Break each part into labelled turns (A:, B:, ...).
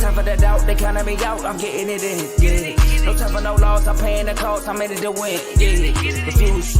A: time for the doubt, they counting me out, I'm getting it in, yeah. No time for no loss, I'm paying the cost, I'm in it to win, yeah. Refuse,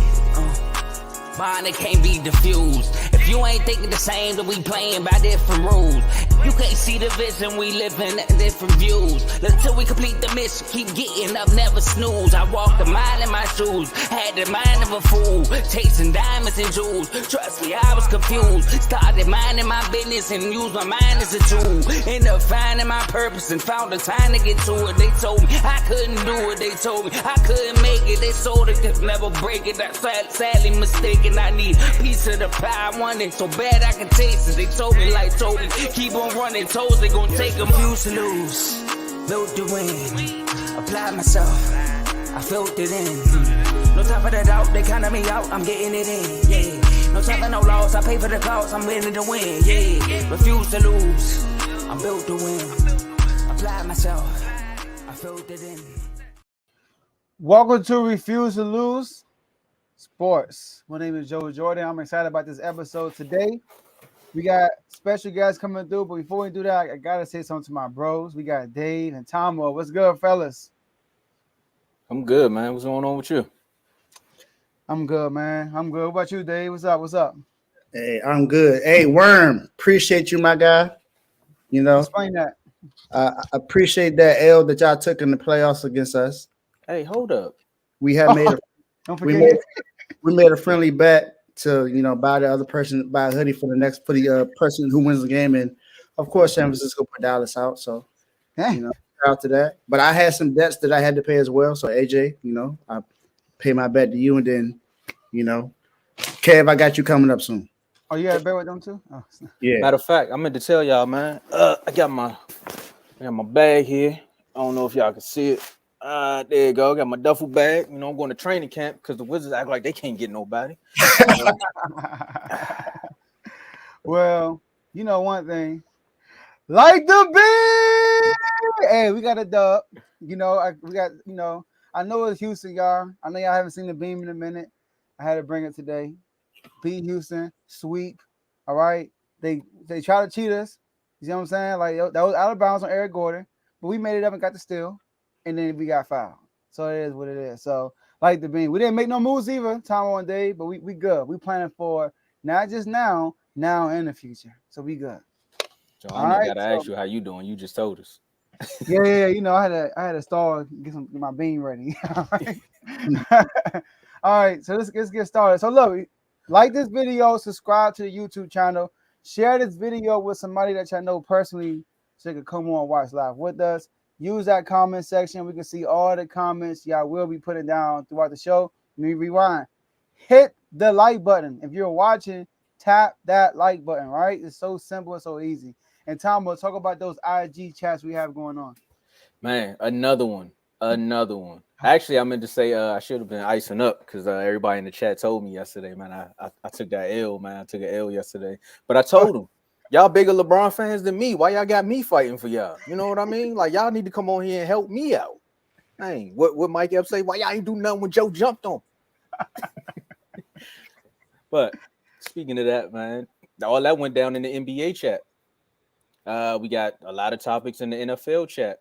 A: mine, it can't be diffused. If you ain't thinking the same, then we playing by different rules. You can't see the vision, we living different views. Until we complete the mission, keep getting up, never snooze. I walked a mile in my shoes, had the mind of a fool, chasing diamonds and jewels. Trust me, I was confused. Started minding my business and used my mind as a tool. Ended up finding my purpose and found the time to get to it. They told me I couldn't do it, they told me I couldn't make it. They sold it, could never break it. That's sadly mistaken. I need a piece of the pie, I want it so bad I can taste it. They told me like told me, keep on running, toes they gon' take them. Refuse to lose, built to win, apply myself, I felt it in. No time for the doubt, they counting me out, I'm getting it in, yeah. No time for no loss, I pay for the cost, I'm winning to win, yeah. Refuse to lose, I'm built to win, apply myself, I felt it in.
B: Welcome to Refuse to Lose Sports. My name is Joe Jordan. I'm excited about this episode today. We got special guests coming through, but before we do that, I gotta say something to my bros. We got Dave and Tomo. What's good, fellas?
C: I'm good, man. What's going on with you?
B: I'm good, man. I'm good. What about you, Dave? What's up? What's up?
D: Hey, I'm good. Hey, Worm, appreciate you, my guy. You know,
B: explain that.
D: I appreciate that L that y'all took in the playoffs against us.
C: Hey, hold up.
D: We have made a
B: don't forget
D: we made a friendly bet to buy the other person, buy a hoodie for the person who wins the game, and of course San Francisco put Dallas out. So shout out to that. But I had some debts that I had to pay as well. So AJ, I pay my bet to you, and then Kev, I got you coming up soon.
B: Oh, you got a bet with them too? Oh.
D: Yeah.
C: Matter of fact, I meant to tell y'all, man. I got my bag here. I don't know if y'all can see it. There you go. I got my duffel bag. I'm going to training camp because the Wizards act like they can't get nobody.
B: Well, one thing. Like the beat! Hey, we got a dub. We got, I know it's Houston, y'all. I know y'all haven't seen the beam in a minute. I had to bring it today. Beat Houston, sweep. All right. They try to cheat us. You see what I'm saying? Like that was out of bounds on Eric Gordon, but we made it up and got the steal. And then we got fouled. So it is what it is. So, like the beam. We didn't make no moves either, Tom one day, but we good. We planning for not just now and the future. So we good.
C: So I gotta ask you how you doing. You just told us.
B: Yeah. I had to start get my beam ready. All right. All right. So let's get started. So look, like this video, subscribe to the YouTube channel, share this video with somebody that y'all know personally so they can come on and watch live with us. Use that comment section. We can see all the comments y'all will be putting down throughout the show. Let me rewind. Hit the like button. If you're watching, tap that like button, right? It's so simple and so easy. And Tom, we'll talk about those IG chats we have going on.
C: Man, another one. Actually, I meant to say I should have been icing up because everybody in the chat told me yesterday, man. I took that L, man. I took an L yesterday. But I told them, y'all bigger LeBron fans than me. Why y'all got me fighting for y'all? You know what I mean? Like, y'all need to come on here and help me out. Dang, what Mike Epps say? Why y'all ain't do nothing when Joe jumped on? But speaking of that, man, all that went down in the NBA chat. We got a lot of topics in the NFL chat.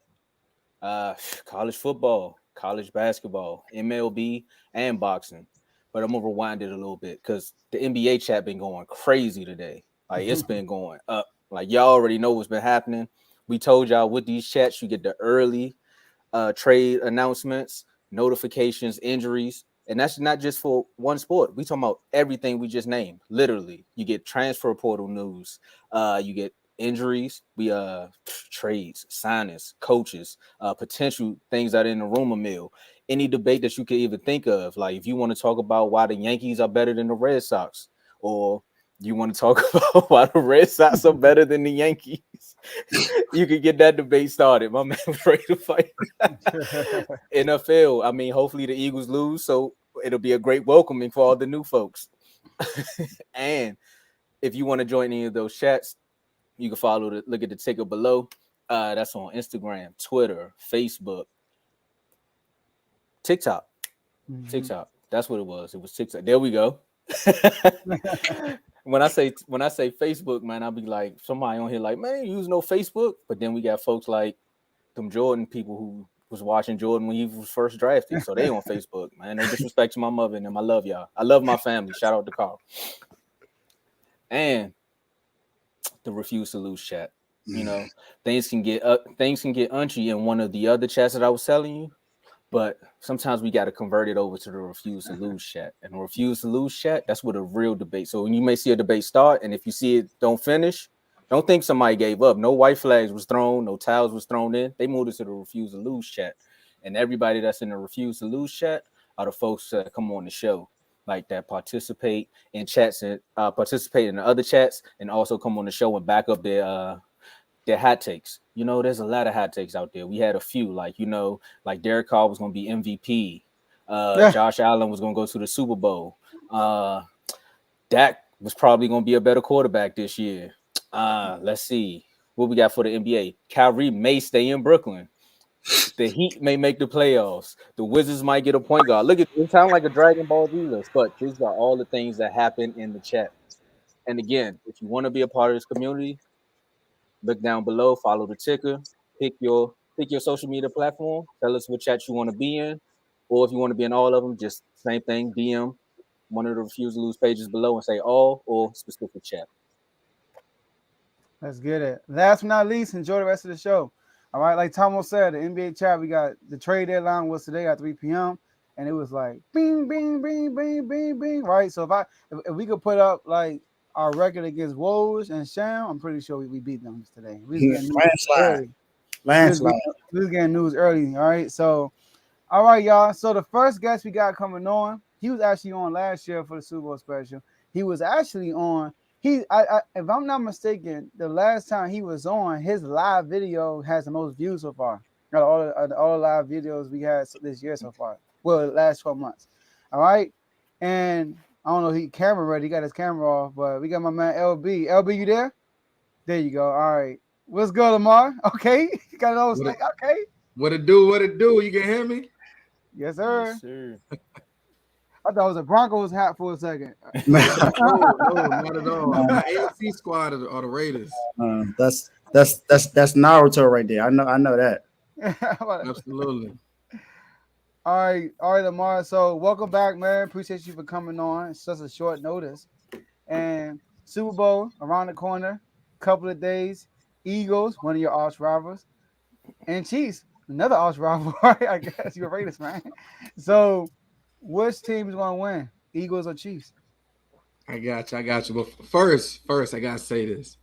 C: College football, college basketball, MLB, and boxing. But I'm going to rewind it a little bit because the NBA chat been going crazy today. Like, it's been going up. Like, y'all already know what's been happening. We told y'all with these chats, you get the early trade announcements, notifications, injuries. And that's not just for one sport. We talking about everything we just named. Literally, you get transfer portal news. You get injuries. We trades, signings, coaches, potential things that are in the rumor mill. Any debate that you could even think of. Like, if you want to talk about why the Yankees are better than the Red Sox, or you want to talk about why the Red Sox are better than the Yankees, you can get that debate started. My man was ready to fight. NFL, I mean, hopefully the Eagles lose, so it'll be a great welcoming for all the new folks. And if you want to join any of those chats, you can look at the ticker below. That's on Instagram, Twitter, Facebook, TikTok. TikTok. That's what it was. It was TikTok. There we go. when I say Facebook, man, I'll be like, somebody on here like, man, you use no Facebook. But then we got folks like them Jordan people who was watching Jordan when he was first drafted. So they on Facebook, man. No disrespect to my mother and them. I love y'all. I love my family. Shout out to Carl. And the refuse to lose chat. You know, things can get unchy in one of the other chats that I was telling you. But sometimes we got to convert it over to the refuse to lose chat. And the refuse to lose chat, that's what a real debate. So when you may see a debate start, and if you see it don't finish, don't think somebody gave up. No white flags was thrown, no towels was thrown in. They moved it to the refuse to lose chat. And everybody that's in the refuse to lose chat are the folks that come on the show, like that participate in chats and participate in the other chats, and also come on the show and back up their hot takes. You know, there's a lot of hot takes out there. We had a few, like, you know, like Derek Carr was going to be MVP. Josh Allen was going to go to the Super Bowl. Dak was probably going to be a better quarterback this year. Let's see what we got for the NBA. Kyrie may stay in Brooklyn. The Heat may make the playoffs. The Wizards might get a point guard. Look, it sounds like a Dragon Ball Z list, but these are all the things that happen in the chat. And again, if you want to be a part of this community, look down below, follow the ticker, pick your social media platform, tell us what chat you want to be in, or if you want to be in all of them, just same thing, DM one of the Refuse to Lose pages below and say all or specific chat.
B: Let's get it. Last but not least, enjoy the rest of the show. All right, like Tomo said, the NBA chat, we got the trade deadline was today at 3 p.m. and it was like bing, bing, bing, bing, bing, bing. Right. So if we could put up like our record against Woj and Sham, I'm pretty sure we beat them today. We was getting landslide. We was getting news early. All right. So, all right, y'all. So the first guest we got coming on, he was actually on last year for the Super Bowl special. He was actually on. If I'm not mistaken, the last time he was on, his live video has the most views so far. All the live videos we had this year so far. Well, the last 12 months. All right. And I don't know, he camera ready. He got his camera off, but we got my man LB. LB, you there? There you go. All right. What's good, Lamar? Okay. You got it all. Okay.
E: What it do? What it do? You can hear me?
B: Yes, sir.
C: Yes, sir.
B: I thought it was a Broncos hat for a second.
E: No, not at all. The AFC squad are the Raiders.
D: That's Naruto right there. I know that.
E: Absolutely.
B: All right, Lamar. So welcome back, man. Appreciate you for coming on. It's just a short notice. And Super Bowl around the corner, couple of days. Eagles, one of your arch rivals, and Chiefs, another arch rival. I guess you're Raiders, man. So which team is going to win, Eagles or Chiefs?
E: I got you. But first, I got to say this.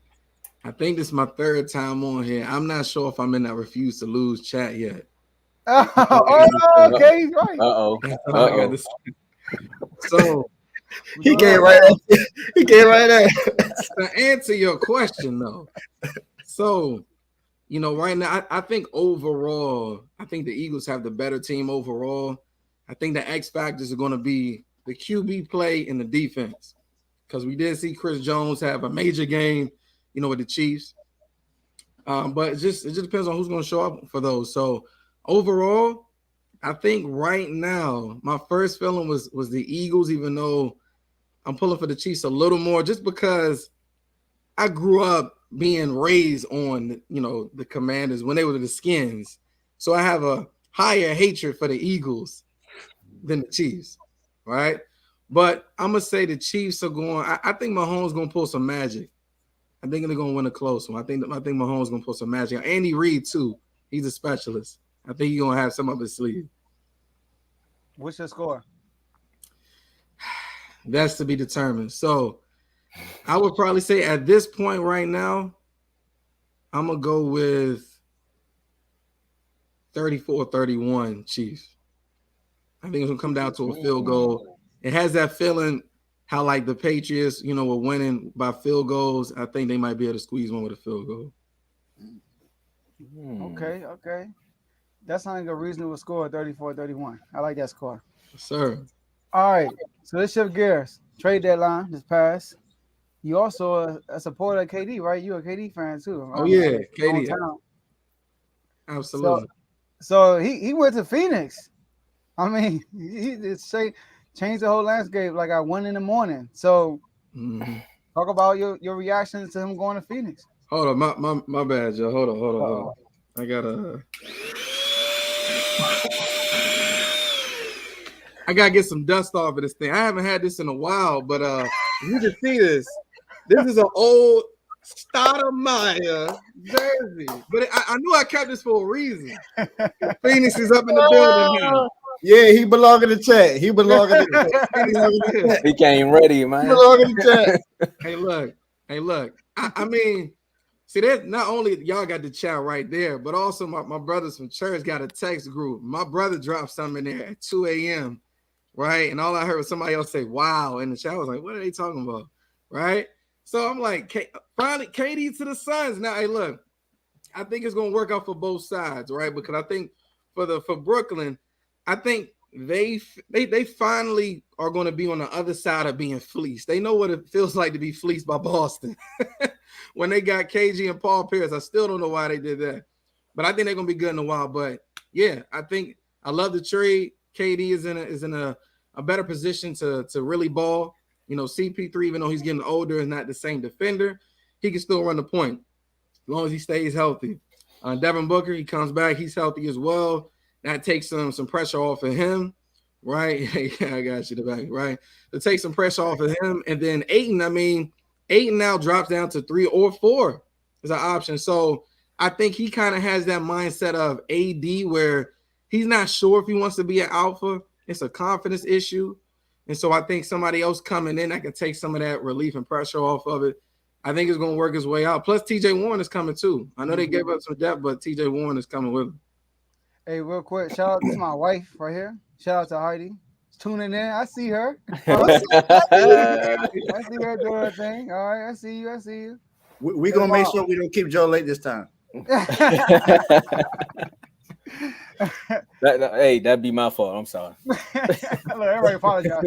E: I think this is my third time on here. I'm not sure if I'm in that refuse to lose chat yet.
B: Okay, right.
E: So
D: he came right there.
E: To answer your question, though. So, you know, right now, I think overall, I think the Eagles have the better team overall. I think the X factors are going to be the QB play and the defense, because we did see Chris Jones have a major game, you know, with the Chiefs. But it just depends on who's going to show up for those. So overall, I think right now my first feeling was the Eagles, even though I'm pulling for the Chiefs a little more, just because I grew up being raised on, you know, the Commanders when they were the Skins. So I have a higher hatred for the Eagles than the Chiefs, right? But I'm going to say the Chiefs are going – I think Mahomes is going to pull some magic. I think they're going to win a close one. I think Mahomes is going to pull some magic. Andy Reid, too. He's a specialist. I think he's going to have some up his sleeve.
B: What's your score?
E: That's to be determined. So I would probably say at this point right now, I'm going to go with 34-31 Chiefs. I think it's going to come down to a field goal. It has that feeling how, like, the Patriots, you know, were winning by field goals. I think they might be able to squeeze one with a field goal.
B: Okay. That sounds like a reasonable score, 34-31. I like that score.
E: Yes, sir.
B: All right. So let's shift gears. Trade deadline just passed. You also a supporter of KD, right? You're a KD fan, too.
E: Oh, yeah. KD. Absolutely.
B: So he went to Phoenix. I mean, he just changed the whole landscape like at 1 a.m. So Talk about your reactions to him going to Phoenix.
E: Hold on, my bad, Joe. Hold on. I gotta get some dust off of this thing. I haven't had this in a while, but you can see this. This is an old Stoudemire jersey, but I knew I kept this for a reason. Phoenix is up in the building now.
D: Yeah, he belong in the chat. He belong in the chat.
C: He came ready, man.
D: He belong in the chat.
E: Hey, look. I mean, see, that not only y'all got the chat right there, but also my brothers from church got a text group. My brother dropped something in there at 2 a.m. Right, and all I heard was somebody else say "Wow" in the chat. I was like, "What are they talking about?" Right. So I'm like, finally, KD to the Suns. Now, hey, look, I think it's gonna work out for both sides, right? Because I think for Brooklyn, I think they finally are going to be on the other side of being fleeced. They know what it feels like to be fleeced by Boston when they got KG and Paul Pierce. I still don't know why they did that, but I think they're gonna be good in a while. But yeah, I love the trade. KD is in a better position to really ball. You know, CP3, even though he's getting older, is not the same defender. He can still run the point as long as he stays healthy. Devin Booker, he comes back, he's healthy as well. That takes some pressure off of him, right? Yeah, I got you the back, right? To take some pressure off of him. And then Ayton now drops down to 3 or 4 as an option. So I think he kind of has that mindset of AD where he's not sure if he wants to be an alpha. It's a confidence issue. And so I think somebody else coming in that can take some of that relief and pressure off of it. I think it's going to work his way out. Plus, TJ Warren is coming too. I know they gave up some depth, but TJ Warren is coming with him.
B: Hey, real quick, shout out to my wife right here. Shout out to Heidi. Tuning in. I see her. I see her doing her thing. All right, I see you.
D: We're going to make sure we don't keep Joe late this time.
C: That'd be my fault. I'm sorry.
B: Look, everybody apologize.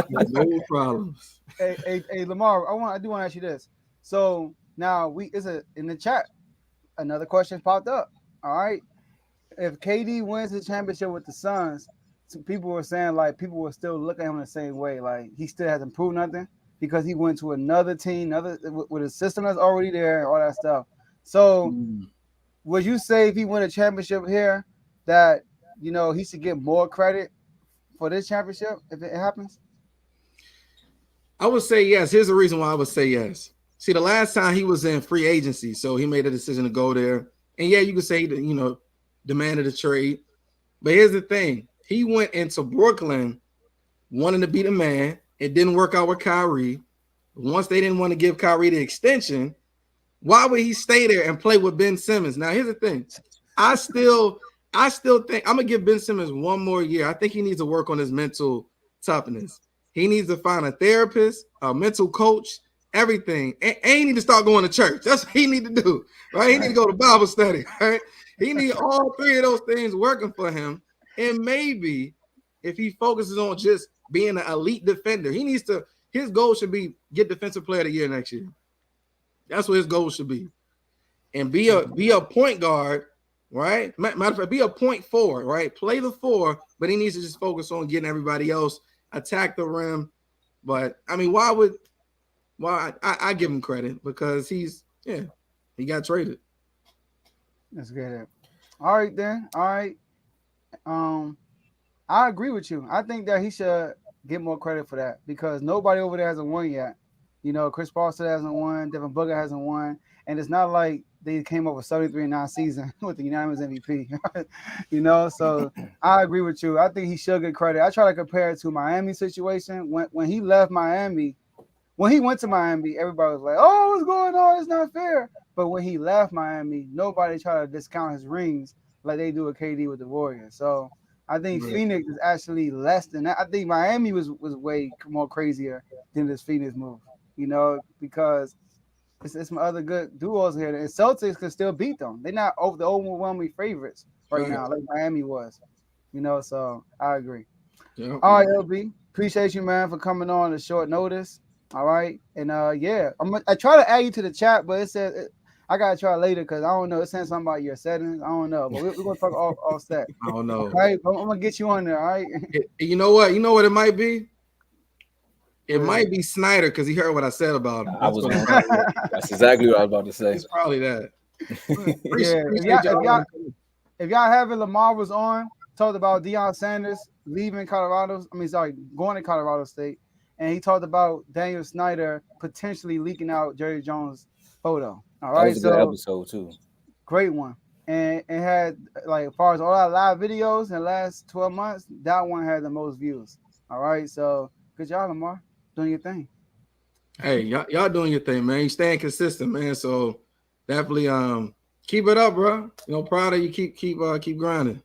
E: No problems.
B: Hey, Lamar, I do want to ask you this. So now in the chat, another question popped up. All right. If KD wins the championship with the Suns, some people were saying like people will still look at him the same way. Like he still hasn't proved nothing because he went to another team, with a system that's already there and all that stuff. So would you say if he win a championship here that, you know, he should get more credit for this championship if it happens?
E: I would say yes. Here's the reason why I would say yes. See, the last time he was in free agency, so he made a decision to go there. And yeah, you could say that, you know, demanded a trade. But here's the thing. He went into Brooklyn wanting to be the man. It didn't work out with Kyrie. Once they didn't want to give Kyrie the extension, why would he stay there and play with Ben Simmons? Now, here's the thing. I still think I'm going to give Ben Simmons one more year. I think he needs to work on his mental toughness. He needs to find a therapist, a mental coach, everything. And he need to start going to church. That's what he need to do, right? He need to go to Bible study, right? He need all 3 of those things working for him. And maybe if he focuses on just being an elite defender, his goal should be get Defensive Player of the Year next year. That's what his goal should be. And be a point guard, right? Matter of fact, be a point forward, right? Play the 4, but he needs to just focus on getting everybody else, attack the rim. But I mean, I give him credit because he got traded.
B: That's good. All right, then. All right. I agree with you. I think that he should get more credit for that because nobody over there hasn't won yet. You know, Chris Paul still hasn't won. Devin Booker hasn't won. And it's not like they came over 73-9 season with the unanimous MVP. You know, so I agree with you. I think he should get credit. I try to compare it to Miami situation. When he left Miami, when he went to Miami, everybody was like, oh, what's going on? It's not fair. But when he left Miami, nobody tried to discount his rings like they do with KD with the Warriors. So I think Phoenix is actually less than that. I think Miami was way more crazier than this Phoenix move, you know, because it's some other good duos here. And Celtics can still beat them. They're not the overwhelming favorites right now like Miami was, you know, so I agree. Yeah. All right, LB, appreciate you, man, for coming on at short notice. All right. And, I try to add you to the chat, but it says I gotta try later because I don't know. It says something about your settings. I don't know, but we're gonna talk off set.
E: I don't know.
B: All right, I'm gonna get you on there. All right.
E: You know what? You know what it might be. It might be Snyder because he heard what I said about him.
C: That's exactly what I was about to say.
E: It's probably that.
B: If y'all have it, Lamar was on, talked about Deion Sanders leaving Colorado. Going to Colorado State. And he talked about Daniel Snyder potentially leaking out Jerry Jones' photo. All right.
C: That was a good episode too.
B: Great one. And it had, like, as far as all our live videos in the last 12 months, that one had the most views. All right. So good job, Lamar. Doing your thing.
E: Hey, y'all doing your thing, man. You staying consistent, man. So definitely keep it up, bro. Proud of you. Keep grinding.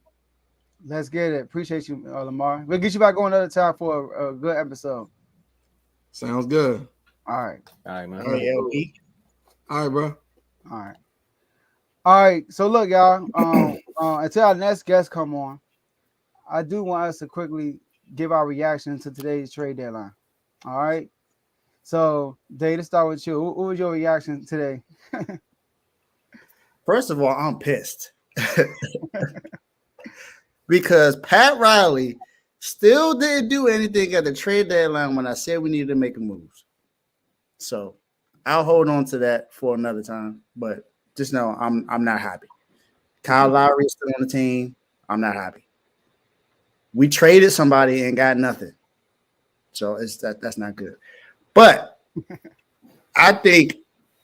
B: Let's get it. Appreciate you, Lamar. We'll get you back on another time for a good episode.
E: Sounds good.
B: All right.
C: All right, man.
E: All right, bro.
B: All right. So look, y'all. Until our next guest come on, I do want us to quickly give our reaction to today's trade deadline. All right. So, Dave, let's start with you. What was your reaction today?
D: First of all, I'm pissed because Pat Riley still didn't do anything at the trade deadline when I said we needed to make a move. So I'll hold on to that for another time. But just know I'm not happy. Kyle Lowry is still on the team. I'm not happy. We traded somebody and got nothing. So that's not good. But I think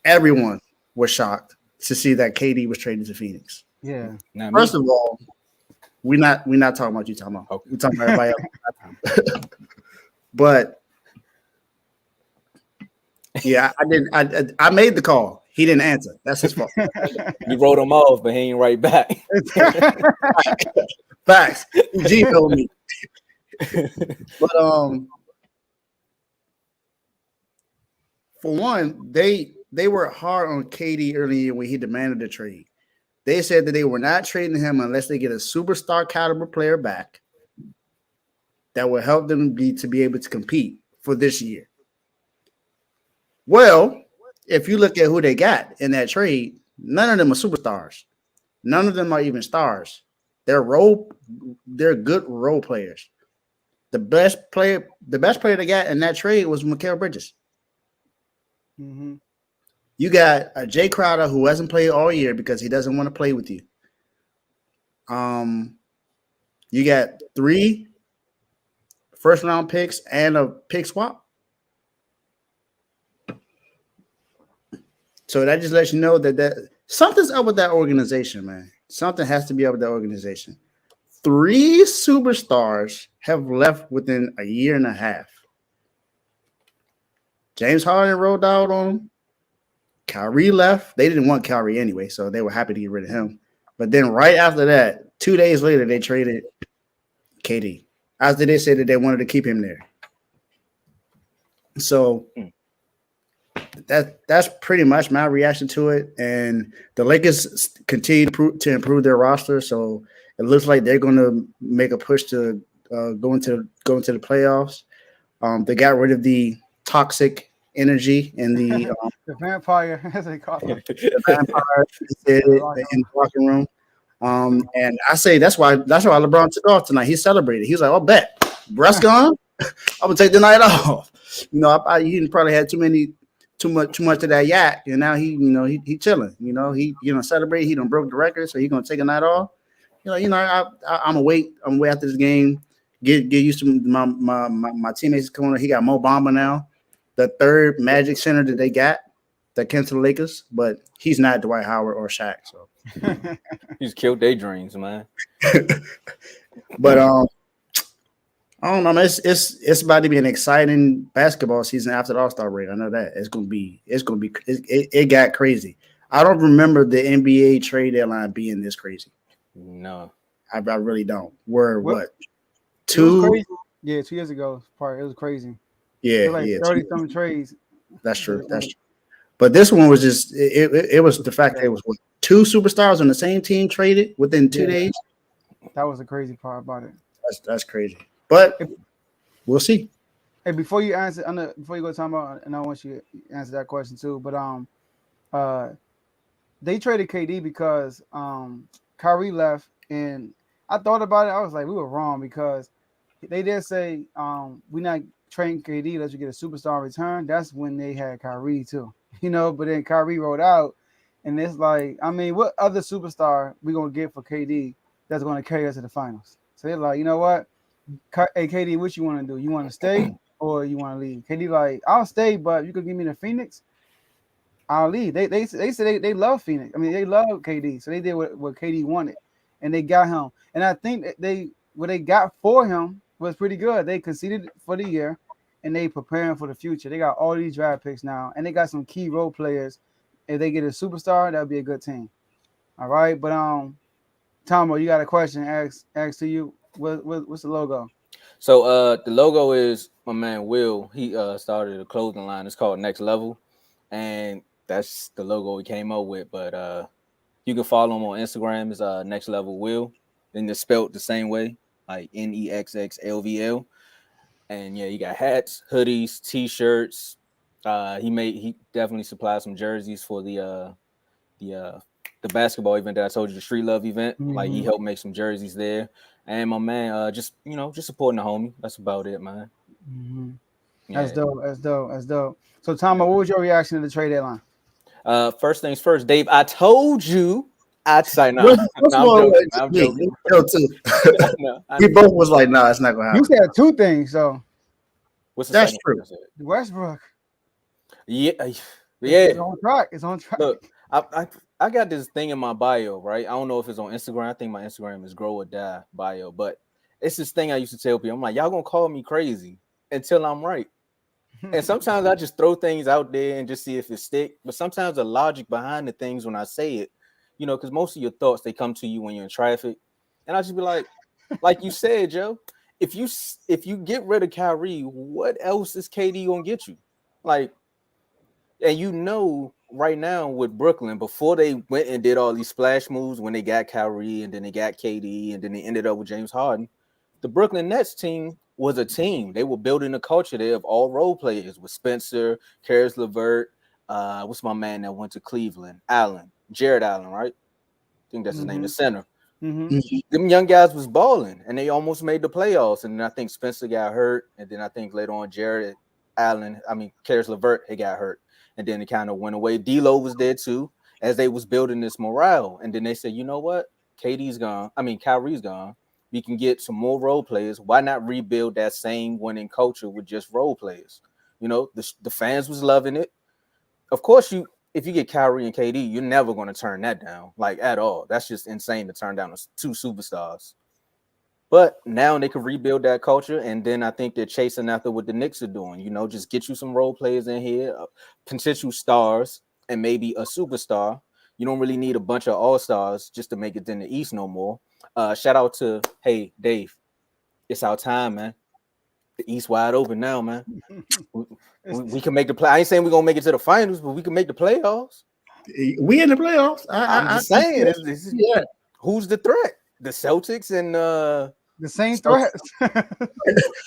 D: everyone was shocked to see that KD was traded to Phoenix.
B: Yeah.
D: First of all, we're not talking about you talking about.
C: Okay.
D: We're talking about everybody else. But yeah, I made the call. He didn't answer. That's his fault.
C: You wrote him off, but he ain't right back.
D: Facts. He told me. But for one, they were hard on KD earlier when he demanded the trade. They said that they were not trading him unless they get a superstar caliber player back that will help them to be able to compete for this year. Well, if you look at who they got in that trade, none of them are superstars. None of them are even stars. They're good role players. The best player they got in that trade was Mikal Bridges.
B: Mm-hmm.
D: You got a Jay Crowder who hasn't played all year because he doesn't want to play with you. You got 3 first-round picks and a pick swap. So that just lets you know that something's up with that organization, man. Something has to be up with that organization. 3 superstars have left within a year and a half. James Harden rolled out on him. Kyrie left. They didn't want Kyrie anyway, so they were happy to get rid of him. But then right after that, 2 days later, they traded KD. After they said that they wanted to keep him there. So that's pretty much my reaction to it. And the Lakers continue to improve their roster, so it looks like they're going to make a push to go into the playoffs. They got rid of the toxic energy in the
B: the vampire, as they call it.
D: The vampire in the locker room. And I say that's why LeBron took off tonight. He celebrated. He was like, "Oh, bet Russ gone. I'm gonna take the night off." He probably had too much of that yak, and now he chilling. He celebrate. He done broke the record, so he gonna take a night off. I'm gonna wait. I'm gonna wait after this game. Get used to my teammates coming on. He got Mo Bamba now, the 3rd Magic center that they got that came to the Lakers, but he's not Dwight Howard or Shaq. So
C: He's killed their dreams, man.
D: But I don't know, man. It's about to be an exciting basketball season after the All-Star break. I know that it got crazy. I don't remember the NBA trade deadline being this crazy.
C: No,
D: I really don't. What?
B: 2 Yeah, 2 years ago. It was crazy.
D: Yeah,
B: like 30-something trades.
D: That's true. But this one was just it was the fact that it was 2 superstars on the same team traded within 2 days.
B: That was the crazy part about it.
D: That's crazy. But we'll see.
B: Hey, before you answer, before you go talk about, and I want you to answer that question too. But they traded KD because Kyrie left, and I thought about it. I was like, we were wrong because they did say we're not trading KD lets you get a superstar in return. That's when they had Kyrie too, But then Kyrie rolled out, and it's like, I mean, what other superstar we gonna get for KD that's gonna carry us to the finals? So they're like, you know what? Hey KD, what you want to do? You want to stay or you want to leave? KD like, I'll stay, but you could give me the Phoenix, I'll leave. They say they love Phoenix. I mean, they love KD, so they did what KD wanted, and they got him. And I think that what they got for him was pretty good. They conceded for the year, and they preparing for the future. They got all these draft picks now, and they got some key role players. If they get a superstar, that'd be a good team. All right, but Tomo, you got a question? Ask to you. What's the logo?
C: So the logo is my man Will. He started a clothing line. It's called Next Level, and that's the logo we came up with. But you can follow him on Instagram. It's Next Level Will, and it's spelled the same way, like NEXXLVL. And yeah, you got hats, hoodies, t-shirts. He definitely supplied some jerseys for the basketball event that I told you, the Street Love event.
B: Mm-hmm.
C: Like he helped make some jerseys there. And my man, just supporting the homie. That's about it, man.
B: Mm-hmm.
C: Yeah.
B: That's dope. So Tomo, what was your reaction to the trade deadline?
C: First things first, Dave. I told you I'd say no. I'm joking.
D: We both was like, no, it's not gonna happen.
B: You said two things, so
D: that's true.
B: Westbrook.
C: Yeah.
B: It's on track. It's on track.
C: Look, I got this thing in my bio, right? I don't know if it's on Instagram. I think my Instagram is Grow or Die bio, but it's this thing I used to tell people. I'm like, y'all gonna call me crazy until I'm right. And sometimes I just throw things out there and just see if it stick. But sometimes the logic behind the things when I say it, because most of your thoughts, they come to you when you're in traffic. And I just be like you said, Joe, if you get rid of Kyrie, what else is KD gonna get you? Like, and right now with Brooklyn, before they went and did all these splash moves, when they got Kyrie and then they got KD and then they ended up with James Harden, the Brooklyn Nets team was a team. They were building a culture there of all role players with Spencer, Karis LeVert, what's my man that went to Cleveland? Jared Allen, right? I think that's his name, the center.
B: Mm-hmm.
C: Them young guys was balling, and they almost made the playoffs. And then I think Spencer got hurt, and then I think later on Karis LeVert, he got hurt. And then it kind of went away. D'Lo was there too, as they was building this morale. And then they said, you know what? Kyrie's gone. We can get some more role players. Why not rebuild that same winning culture with just role players? The fans was loving it. Of course, if you get Kyrie and KD, you're never going to turn that down, like at all. That's just insane to turn down two superstars. But now they can rebuild that culture, and then I think they're chasing after what the Knicks are doing. Just get you some role players in here, potential stars, and maybe a superstar. You don't really need a bunch of all-stars just to make it in the East no more. Shout out to, hey, Dave. It's our time, man. The East wide open now, man. We can make the play. I ain't saying we're going to make it to the finals, but we can make the playoffs.
D: We in the playoffs.
C: I'm just saying. Who's the threat? The Celtics and
B: the same threat.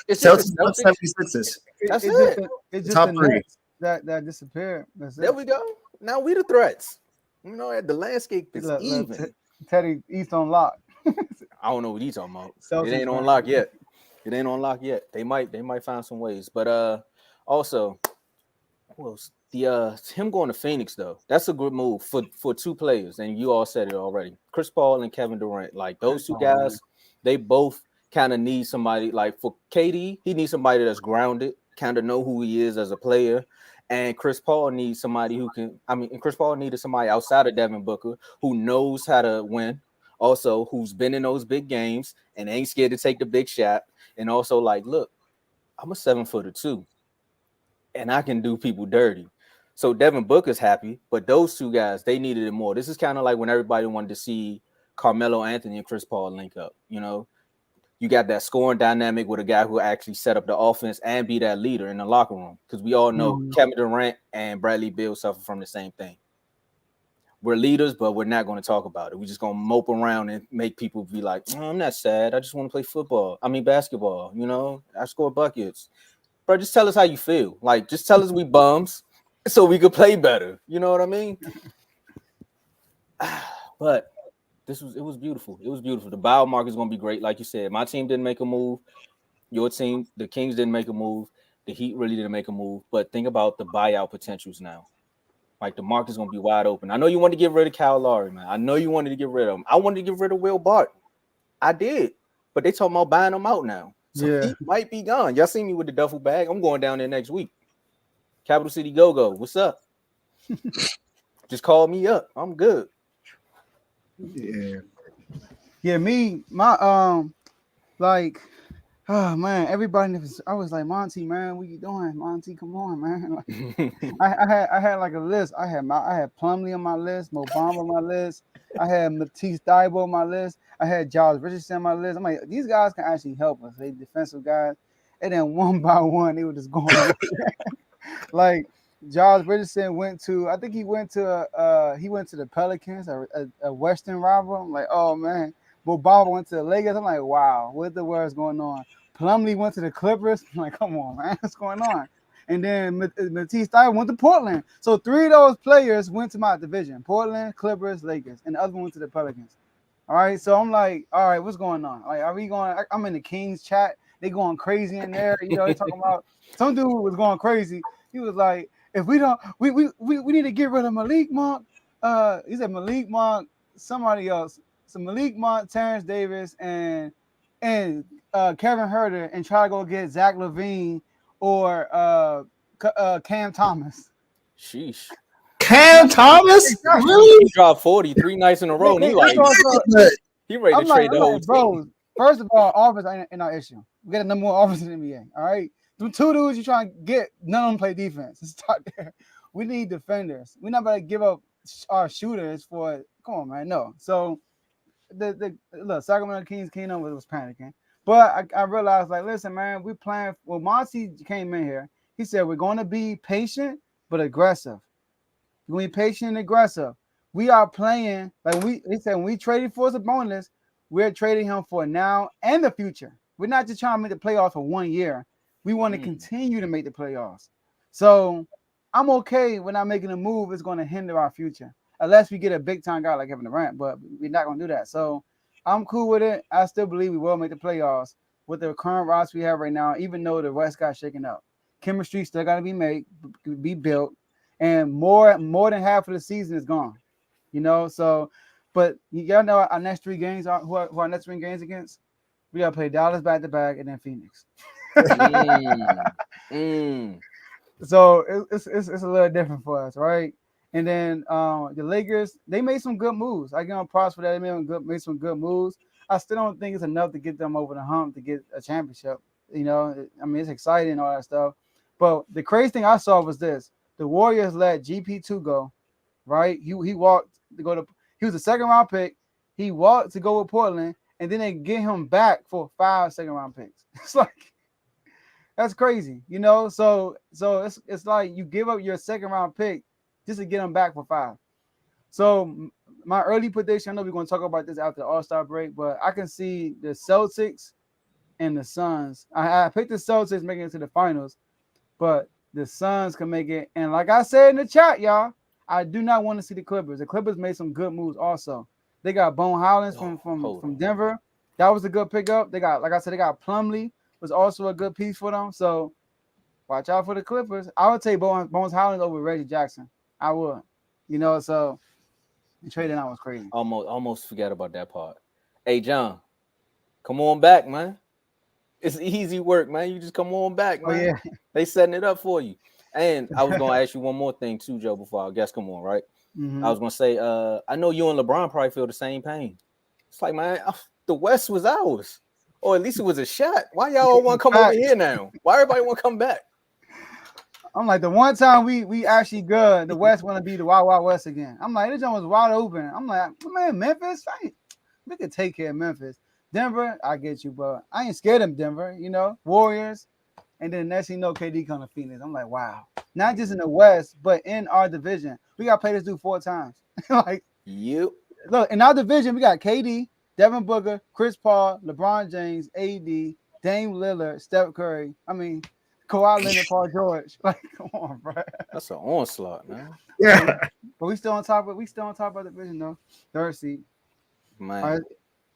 D: Celtics 76ers.
C: That's it.
B: It's just
D: top
B: the
D: three
B: Nets that disappeared.
C: There we go. Now we the threats. The landscape is even.
B: Teddy East on lock.
C: I don't know what he's talking about.
B: Celtics
C: It ain't on lock yet. It ain't on lock yet. They might find some ways. But also, well, him going to Phoenix though, that's a good move for two players, and you all said it already. Chris Paul and Kevin Durant, like those two guys, they both kind of need somebody. Like for KD, he needs somebody that's grounded, kind of know who he is as a player. And Chris Paul needs somebody Chris Paul needed somebody outside of Devin Booker who knows how to win, also who's been in those big games and ain't scared to take the big shot. And also, like, look, I'm a 7-footer too, and I can do people dirty. So Devin Booker's happy, but those two guys, they needed it more. This is kind of like when everybody wanted to see Carmelo Anthony and Chris Paul link up. You got that scoring dynamic with a guy who actually set up the offense and be that leader in the locker room. Because we all know Kevin Durant and Bradley Beal suffer from the same thing. We're leaders, but we're not going to talk about it. We're just going to mope around and make people be like, I'm not sad. I just want to play basketball. I score buckets. Bro, just tell us how you feel. Like, just tell us we bums so we could play better. You know what I mean? But it was beautiful. It was beautiful. The biomarker is going to be great. Like you said, my team didn't make a move. Your team, the Kings, didn't make a move. the Heat really didn't make a move. But think about the buyout potentials now. Like the market's gonna be wide open. I know you wanted to get rid of Kyle Lowry, man. I know you wanted to get rid of him. I wanted to get rid of Will Barton. I did, but they talking about buying him out now. So
B: Yeah.
C: he might be gone. Y'all see me with the duffel bag. I'm going down there next week. Capital City Go-Go. What's up? Just call me up. I'm good.
B: Yeah, my like, oh man, everybody I was like, Monty, man, what you doing? Monty, come on, man. Like, I had like a list. I had Plumlee on my list, Mo Bamba on my list. I had Matisse Thybulle on my list. I had Giles Richardson on my list. I'm like, these guys can actually help us. They defensive guys. And then one by one, they were just going away. Like Giles Richardson went to, I think he went to the Pelicans, a Western rival. I'm like, oh man. Mo Bamba went to the Lakers. I'm like, wow, what the world's going on? Plumlee went to the Clippers. I'm like, come on, man, what's going on? And then Matisse Thybulle went to Portland. So 3 of those players went to my division: Portland, Clippers, Lakers, and the other one went to the Pelicans. All right, so I'm like, all right, what's going on? Like, are we going? I'm in the Kings chat. They going crazy in there. You know, they talking about some dude was going crazy. He was like, if we don't, we need to get rid of Malik Monk. He said Malik Monk, somebody else. So Malik Monk, Terrence Davis, and Kevin Huerter, and try to go get Zach LaVine or Cam Thomas.
C: Sheesh.
D: Cam Thomas? Really?
C: He dropped 40 3 nights in a row. And he ready to trade the whole team.
B: Bro, first of all, offense ain't our issue. We got the number 1 offense in the NBA. All right. The 2 dudes you trying to get, none of them play defense. Let's start there. We need defenders. We're not about to give up our shooters for, come on, man. No. So the look, Sacramento Kings Kingdom was panicking. But I realized, like, listen, man, we playing. Well, Monty came in here. He said we're going to be patient but aggressive. We're going to be patient and aggressive. We are playing like he said when we traded for Sabonis, we're trading him for now and the future. We're not just trying to make the playoffs for 1 year. We want to continue to make the playoffs. So I'm okay when I'm making a move. It's going to hinder our future unless we get a big time guy like Kevin Durant. But we're not going to do that. So I'm cool with it. I still believe we will make the playoffs with the current roster we have right now, even though the West got shaken up. Chemistry still got to be built, and more than half of the season is gone. You know, so but y'all know our next 3 games are who our next 3 games against. We got to play Dallas back to back and then Phoenix. So it's a little different for us, right? And then the Lakers, they made some good moves. I give them props for that. They made some good moves. I still don't think it's enough to get them over the hump to get a championship. You know, I mean, it's exciting and all that stuff. But the crazy thing I saw was this: the Warriors let GP2 go, right? He walked to go to. He was a 2nd round pick. He walked to go with Portland, and then they get him back for 5 2nd round picks. It's like that's crazy, you know. So it's like you give up your 2nd round pick just to get him back for 5. So my early prediction, I know we're going to talk about this after the All-Star break, but I can see the Celtics and the Suns. I picked the Celtics making it to the finals, but the Suns can make it. And like I said in the chat, y'all, I do not want to see the Clippers. The Clippers made some good moves also. They got Bone Hollins from Denver. That was a good pickup. They got, like I said, they got Plumlee, was also a good piece for them. So watch out for the Clippers. I would take Bones Hollins over Reggie Jackson. I would. You know, so the trading out was crazy.
C: Almost forgot about that part. Hey, John, come on back, man. It's easy work, man. You just come on back, man.
B: Oh, yeah.
C: They setting it up for you. And I was going to ask you one more thing too, Joe, before our guests come on, right?
B: Mm-hmm.
C: I was going to say, I know you and LeBron probably feel the same pain. It's like, man, the West was ours. Or at least it was a shot. Why y'all all want to come over here now? Why everybody want to come back?
B: I'm like, the one time we actually good, the West want to be the Wild Wild West again. I'm like, this one was wide open. I'm like, man, Memphis, we could take care of Memphis. Denver, I get you, but I ain't scared of Denver, you know, Warriors. And then next thing you know, KD come to Phoenix. I'm like, wow. Not just in the West, but in our division. We got to play this dude 4 times. Like,
C: you
B: look, in our division, we got KD, Devin Booker, Chris Paul, LeBron James, AD, Dame Lillard, Steph Curry. I mean, Kawhi Leonard, Paul George. Like, come on, bro.
C: That's an onslaught, man.
D: Yeah.
B: But we still on top of the division, though. 3rd seed.
C: Man.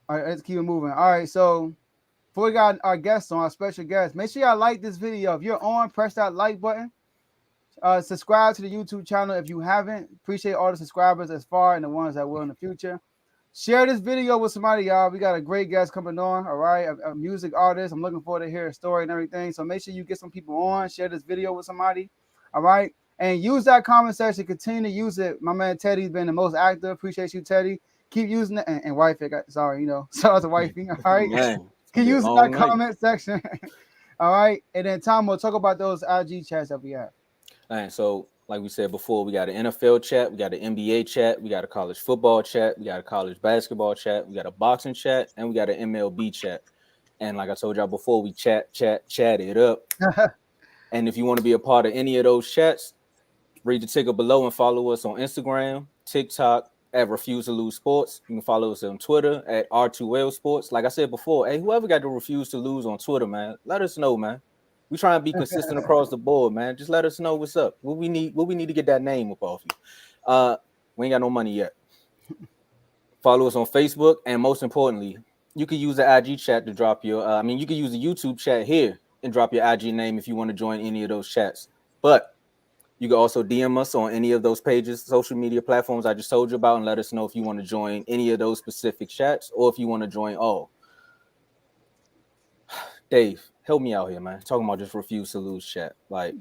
B: All right, let's keep it moving. All right, so before we got our guests on, our special guests, make sure y'all like this video. If you're on, press that like button. Subscribe to the YouTube channel if you haven't. Appreciate all the subscribers as far and the ones that will in the future. Share this video with somebody, y'all. We got a great guest coming on, all right? A music artist. I'm looking forward to hear a story and everything. So make sure you get some people on. Share this video with somebody, all right? And use that comment section. Continue to use it. My man Teddy's been the most active. Appreciate you, Teddy. Keep using it. And wifey, sorry, shout out to wifey, all right?
C: Man,
B: Keep using that comment section, all right? And then Tom will talk about those IG chats that we have.
C: All right, so like we said before, we got an NFL chat, we got an NBA chat, we got a college football chat, we got a college basketball chat, we got a boxing chat, and we got an MLB chat. And like I told y'all before, we chat it up. And if you want to be a part of any of those chats, read the ticker below and follow us on Instagram, TikTok at Refuse to Lose Sports. You can follow us on Twitter at R2L Sports. Like I said before, hey, whoever got to Refuse to Lose on Twitter, man, let us know, man. We try and be consistent across the board, man. Just let us know what's up. What we need to get that name up off you. We ain't got no money yet. Follow us on Facebook, and most importantly, you can use the IG chat to drop your. You can use the YouTube chat here and drop your IG name if you want to join any of those chats. But you can also DM us on any of those pages, social media platforms I just told you about, and let us know if you want to join any of those specific chats or if you want to join all. Dave, help me out here, man. Talking about just Refuse to Lose chat. Like,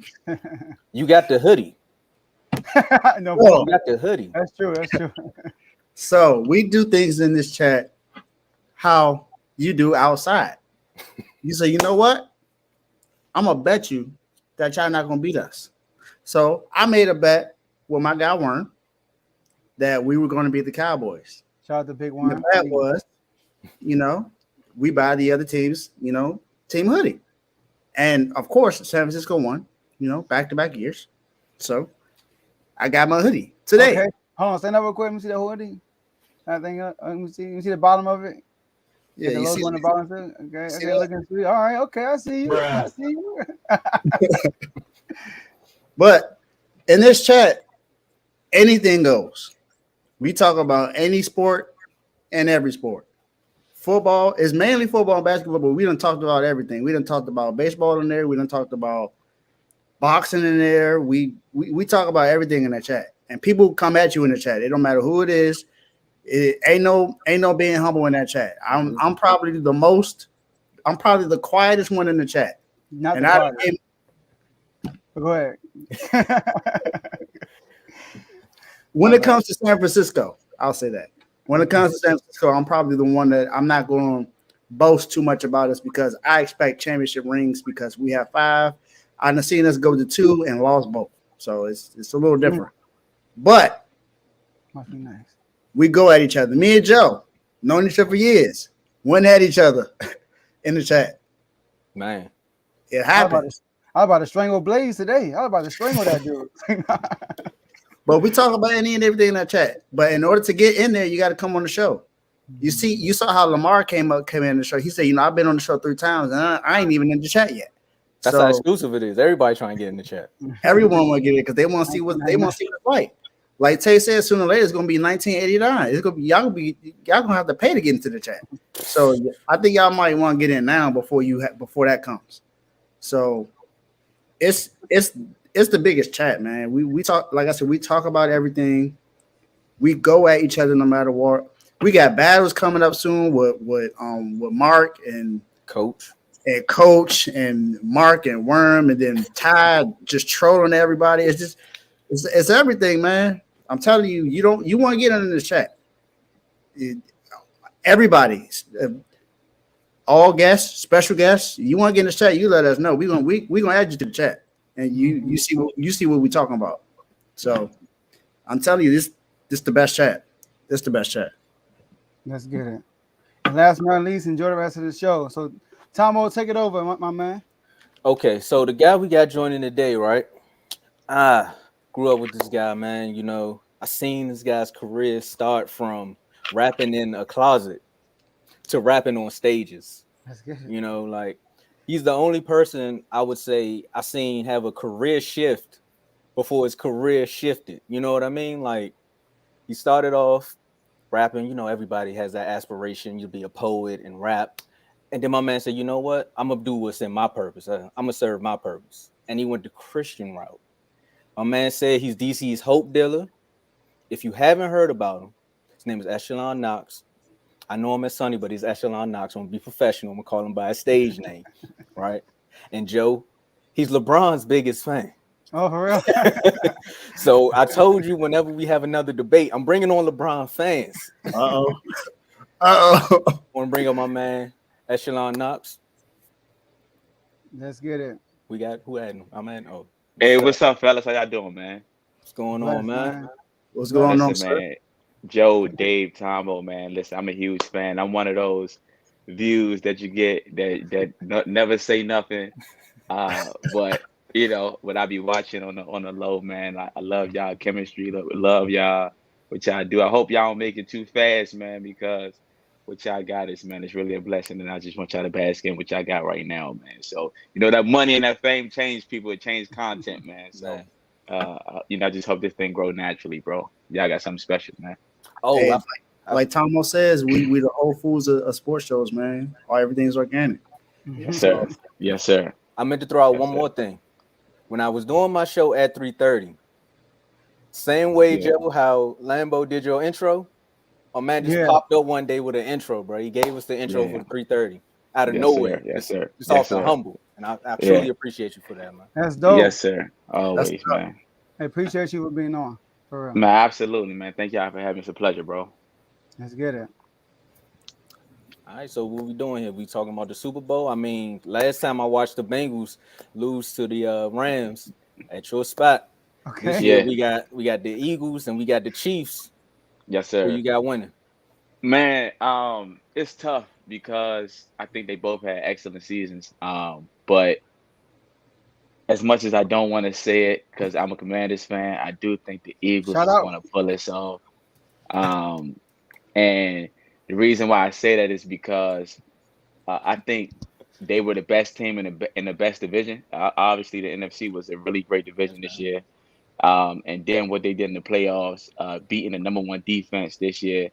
C: you got the hoodie.
B: No,
C: you got the hoodie.
B: That's true.
D: So we do things in this chat how you do outside. You say, you know what? I'm gonna bet you that y'all not gonna beat us. So I made a bet with my guy Warren that we were going to beat the Cowboys.
B: Shout out to Big One.
D: The bet was, we buy the other teams, team hoodie. And of course, San Francisco won, back-to-back years. So I got my hoodie today.
B: Okay. Hold on, stand up real quick. Let me see the hoodie. Let me see the bottom of it.
D: Yeah,
B: the
D: you
B: logo
D: see
B: on the bottom of it. Okay, looking sweet. All right, okay, I see you.
E: Bruh.
B: I see you.
D: But in this chat, anything goes. We talk about any sport and every sport. Football is mainly football and basketball, but we done talked about everything. We done talked about baseball in there. We done talked about boxing in there. We talk about everything in the chat. And people come at you in the chat. It don't matter who it is. It ain't no being humble in that chat. I'm probably the quietest one in the chat.
B: Not
D: and
B: the
D: I
B: quietest. Go ahead.
D: When it comes to San Francisco, I'll say that. When it comes to San Francisco, I'm probably the one that I'm not going to boast too much about us because I expect championship rings because we have 5. I've seen us go to 2 and lost both. So it's a little different. But
B: Must be nice.
D: we go at each other. Me and Joe, known each other for years, went at each other in the chat.
C: Man.
D: It happened.
B: I was about to strangle Blaze today. I was about to strangle that dude.
D: But we talk about any and everything in that chat. But in order to get in there, you got to come on the show. You saw how Lamar came in the show. He said, I've been on the show 3 times and I ain't even in the chat yet.
C: That's how exclusive it is. Everybody trying to get in the chat.
D: Everyone want to get it because they want to see what it's like. Like Tay said, sooner or later it's gonna be 1989. It's gonna be y'all gonna have to pay to get into the chat. So I think y'all might want to get in now before that comes. So it's the biggest chat, man. We talk, like I said, we talk about everything. We go at each other no matter what. We got battles coming up soon with Mark and
C: Coach
D: and Mark and Worm, and then Ty just trolling everybody. It's everything, man. I'm telling you, you want to get in the chat. Everybody, all guests, special guests, you want to get in the chat, you let us know. We gonna add you to the chat, and you see what we talking about. So I'm telling you, this the best chat. This the best chat.
B: Let's get it. And last but not least, enjoy the rest of the show. So Tomo, take it over, my man.
C: Okay, so the guy we got joining today, right? Grew up with this guy, man. I seen this guy's career start from rapping in a closet to rapping on stages.
B: That's good.
C: Like he's the only person I would say I seen have a career shift before his career shifted. You know what I mean? Like he started off rapping. Everybody has that aspiration. You'll be a poet and rap. And then my man said, you know what? I'm gonna do what's in my purpose. I'm gonna serve my purpose. And he went the Christian route. My man said he's DC's hope dealer. If you haven't heard about him, his name is Echelon Knoxx. I know him as Sonny, but he's Echelon Knoxx. I'm gonna be professional. I'm gonna call him by his stage name, right? And Joe, he's LeBron's biggest fan.
B: Oh, for real?
C: So I told you whenever we have another debate, I'm bringing on LeBron fans.
D: Uh-oh.
C: I want to bring up my man Echelon Knoxx.
B: Let's get it.
C: We got who had him? My man. Oh,
F: Hey, what's up, fellas? How y'all doing, man?
C: what's going
B: Bless,
C: on, man?
D: What's going on,
F: Listen,
D: sir?
F: man. Joe, Dave, Tomo, man. Listen, I'm a huge fan. I'm one of those views that you get that never say nothing. But you know, what I be watching on the low, man. I love y'all chemistry. Love y'all what y'all do. I hope y'all don't make it too fast, man, because what y'all got is, man, it's really a blessing, and I just want y'all to bask in what y'all got right now, man. So you know that money and that fame change people, it change content, man. So you know, I just hope this thing grow naturally, bro. Y'all got something special, man.
C: Oh,
D: Hey, like Tomo says, we the Whole Foods of sports shows, man. Everything's organic.
F: Yes, sir. Yes, sir.
C: I meant to throw out
F: Yes,
C: one
F: sir.
C: more thing. When I was doing my show at 3:30, same way,
F: Yeah.
C: Joe, how Lambo did your intro, my man just popped up one day with an intro, bro. He gave us the intro for 3:30 out of
F: Yes,
C: nowhere.
F: sir. Yes, sir.
C: Just
F: Yes,
C: off the
F: sir.
C: humble, and I
F: Yeah.
C: truly appreciate you for that, man.
B: That's dope.
F: Yes, sir. Always,
D: That's
F: man.
B: I appreciate you for being on. For real.
F: Man, absolutely, man. Thank y'all for having me. It's a pleasure, bro.
B: Let's get it.
C: All right, so what we doing here? We talking about the Super Bowl? I mean, last time I watched the Bengals lose to the Rams at your spot. This
B: Okay.
C: year
F: Yeah.
C: we got the Eagles and we got the Chiefs.
F: Yes,
C: Who
F: sir.
C: you got winning?
F: Man, it's tough because I think they both had excellent seasons. But as much as I don't want to say it, because I'm a Commanders fan, I do think the Eagles
B: Shout
F: is
B: out.
F: going to pull this off. Um, and the reason why I say that is because I think they were the best team in the best division. Obviously, the NFC was a really great division this year. And then what they did in the playoffs, beating the number one defense this year.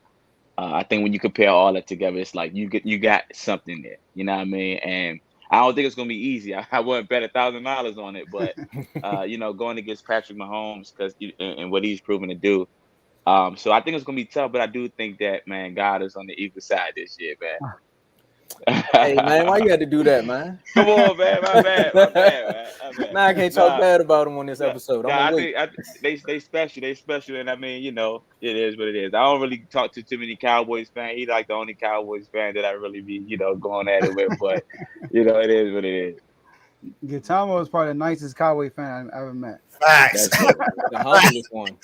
F: I think when you compare all that together, it's like you got something there. You know what I mean? And I don't think it's gonna be easy. I wouldn't bet $1,000 on it, but you know, going against Patrick Mahomes because and what he's proven to do. So I think it's gonna be tough, but I do think that, man, God is on the Eagles side this year, man.
C: Hey man, why you had to do that, man?
F: Come on, man. My bad, man.
C: Nah, I can't talk bad about him on this episode. I'm gonna wait.
F: I think they special, and I mean, you know, it is what it is. I don't really talk to too many Cowboys fans. He's like the only Cowboys fan that I really be, you know, going at it with. But you know, it is what it is.
B: Gitamo is probably the nicest Cowboy fan I've ever met.
D: Facts.
F: That's it.
C: The humblest one.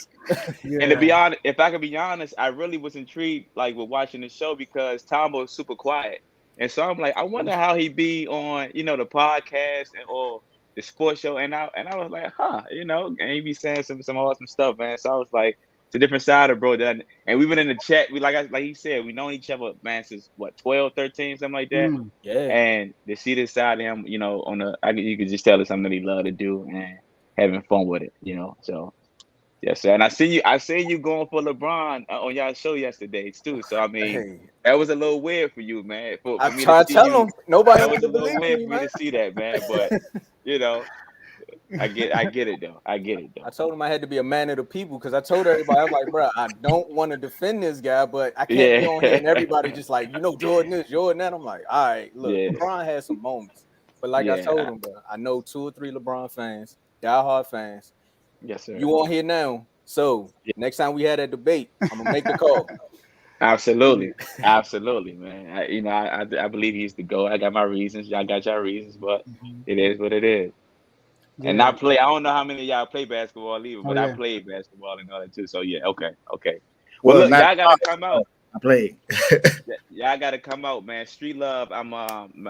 B: Yeah.
F: And to be honest, if I could be honest, I really was intrigued, like with watching the show because Tombo is super quiet, and so I'm like, I wonder how he be on, you know, the podcast or the sports show, and I was like, you know, and he be saying some awesome stuff, man. So I was like, it's a different side of bro. That, and we've been in the chat. We like he said, we known each other, man, since what 12, 13, something like that.
C: Yeah.
F: And to see this side of him, you know, you could just tell it's something that he love to do and having fun with it, you know. So. Yes, sir. And I seen you going for LeBron on y'all show yesterday too. So I mean, that was a little weird for you, man. For
C: I
F: me
C: tried to
F: see
C: tell
F: you,
C: him. Nobody
F: that
C: wants
F: was
C: to
F: a little
C: believe
F: weird
C: me,
F: for me
C: man.
F: to see that, man. But you know, I get it though. I
C: told him I had to be a man of the people because I told everybody, I was like, bro, I don't want to defend this guy, but I can't be on here and everybody just like, you know, Jordan this, Jordan that. I'm like, all right, look, LeBron had some moments. But like I told him, bro, I know 2 or 3 LeBron fans, diehard fans.
F: Yes, sir.
C: You on here now. So next time we had that debate, I'm gonna make the call.
F: Absolutely, man. I believe he's the GOAT. I got my reasons. Y'all got your reasons, but it is what it is.
B: Yeah.
F: And I don't know how many of y'all play basketball either, but I
B: yeah.
F: played basketball and all that too. So yeah, okay.
D: Well,
F: Well, look, y'all gotta come out.
D: I played.
F: Y'all gotta come out, man. Street Love. I'm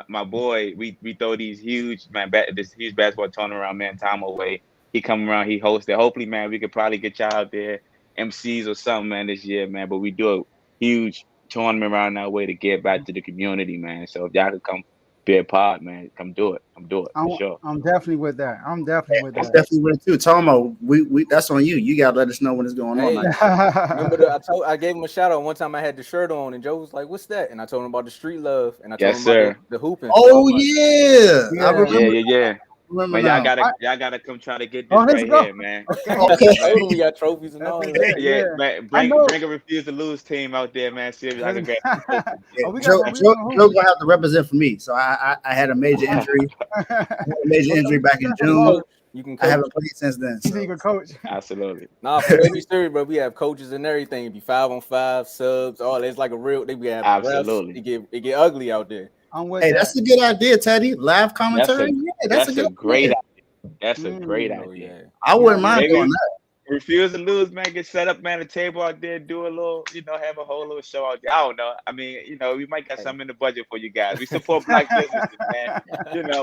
F: my boy. We throw these huge this huge basketball tournament around, man. Time away. He come around. He hosts it. Hopefully, man, we could probably get y'all out there, MCs or something, man, this year, man. But we do a huge tournament around that way to get back to the community, man. So if y'all could come be a part, man. Come do it. Come do it
B: I'm,
F: for sure.
B: I'm definitely with that. I'm definitely with
D: That's
B: that.
D: definitely went too. Tomo, we that's on you. You gotta let us know when it's going on.
C: Hey,
D: Like,
C: remember I gave him a shout out one time. I had the shirt on, and Joe was like, "What's that?" And I told him about the street love, and I told
F: Yes,
C: him about
F: sir.
C: the hooping. So
D: oh
C: I'm like,
D: yeah, I
B: Yeah.
D: remember.
F: Yeah.
D: Remember
F: Man,
D: now.
F: y'all gotta come try to get
B: Oh,
F: this
B: let's
F: right
B: go.
F: here, man.
B: Okay.
D: Okay.
C: I told him we got trophies and
B: That's
C: all
B: what's
C: that.
B: it.
F: Yeah,
B: Yeah.
F: man,
B: I know.
F: bring a refuse to lose team out there, man. See if I can grab some trophies.
D: Yeah,
B: Oh, we got
D: Joe,
B: some. We
D: Joe,
B: got some
D: Joe gonna have to represent for me. So I had a major injury. I had a major injury back in
C: You can
D: June.
C: coach. You can
D: I
C: coach.
D: haven't played since then.
B: You
D: So.
B: think a coach?
F: Absolutely.
C: Nah, for real, be serious, bro. We have coaches and everything. It be 5-on-5 subs. All it's like a real. We have refs.
F: Absolutely.
C: It get ugly out there.
B: I'm with
D: Hey,
B: that.
D: that's a good idea, Teddy. Live commentary. Yeah, that's a good
F: great
D: idea.
F: idea. That's a great
C: Oh
F: idea.
C: yeah.
D: I wouldn't
B: Yeah,
D: mind
F: Maybe
D: doing that.
F: refuse to lose, man. Get set up, man. A table out there, do a little, have a whole little show out there. I don't know. I mean, we might got something in the budget for you guys. We support black businesses, man.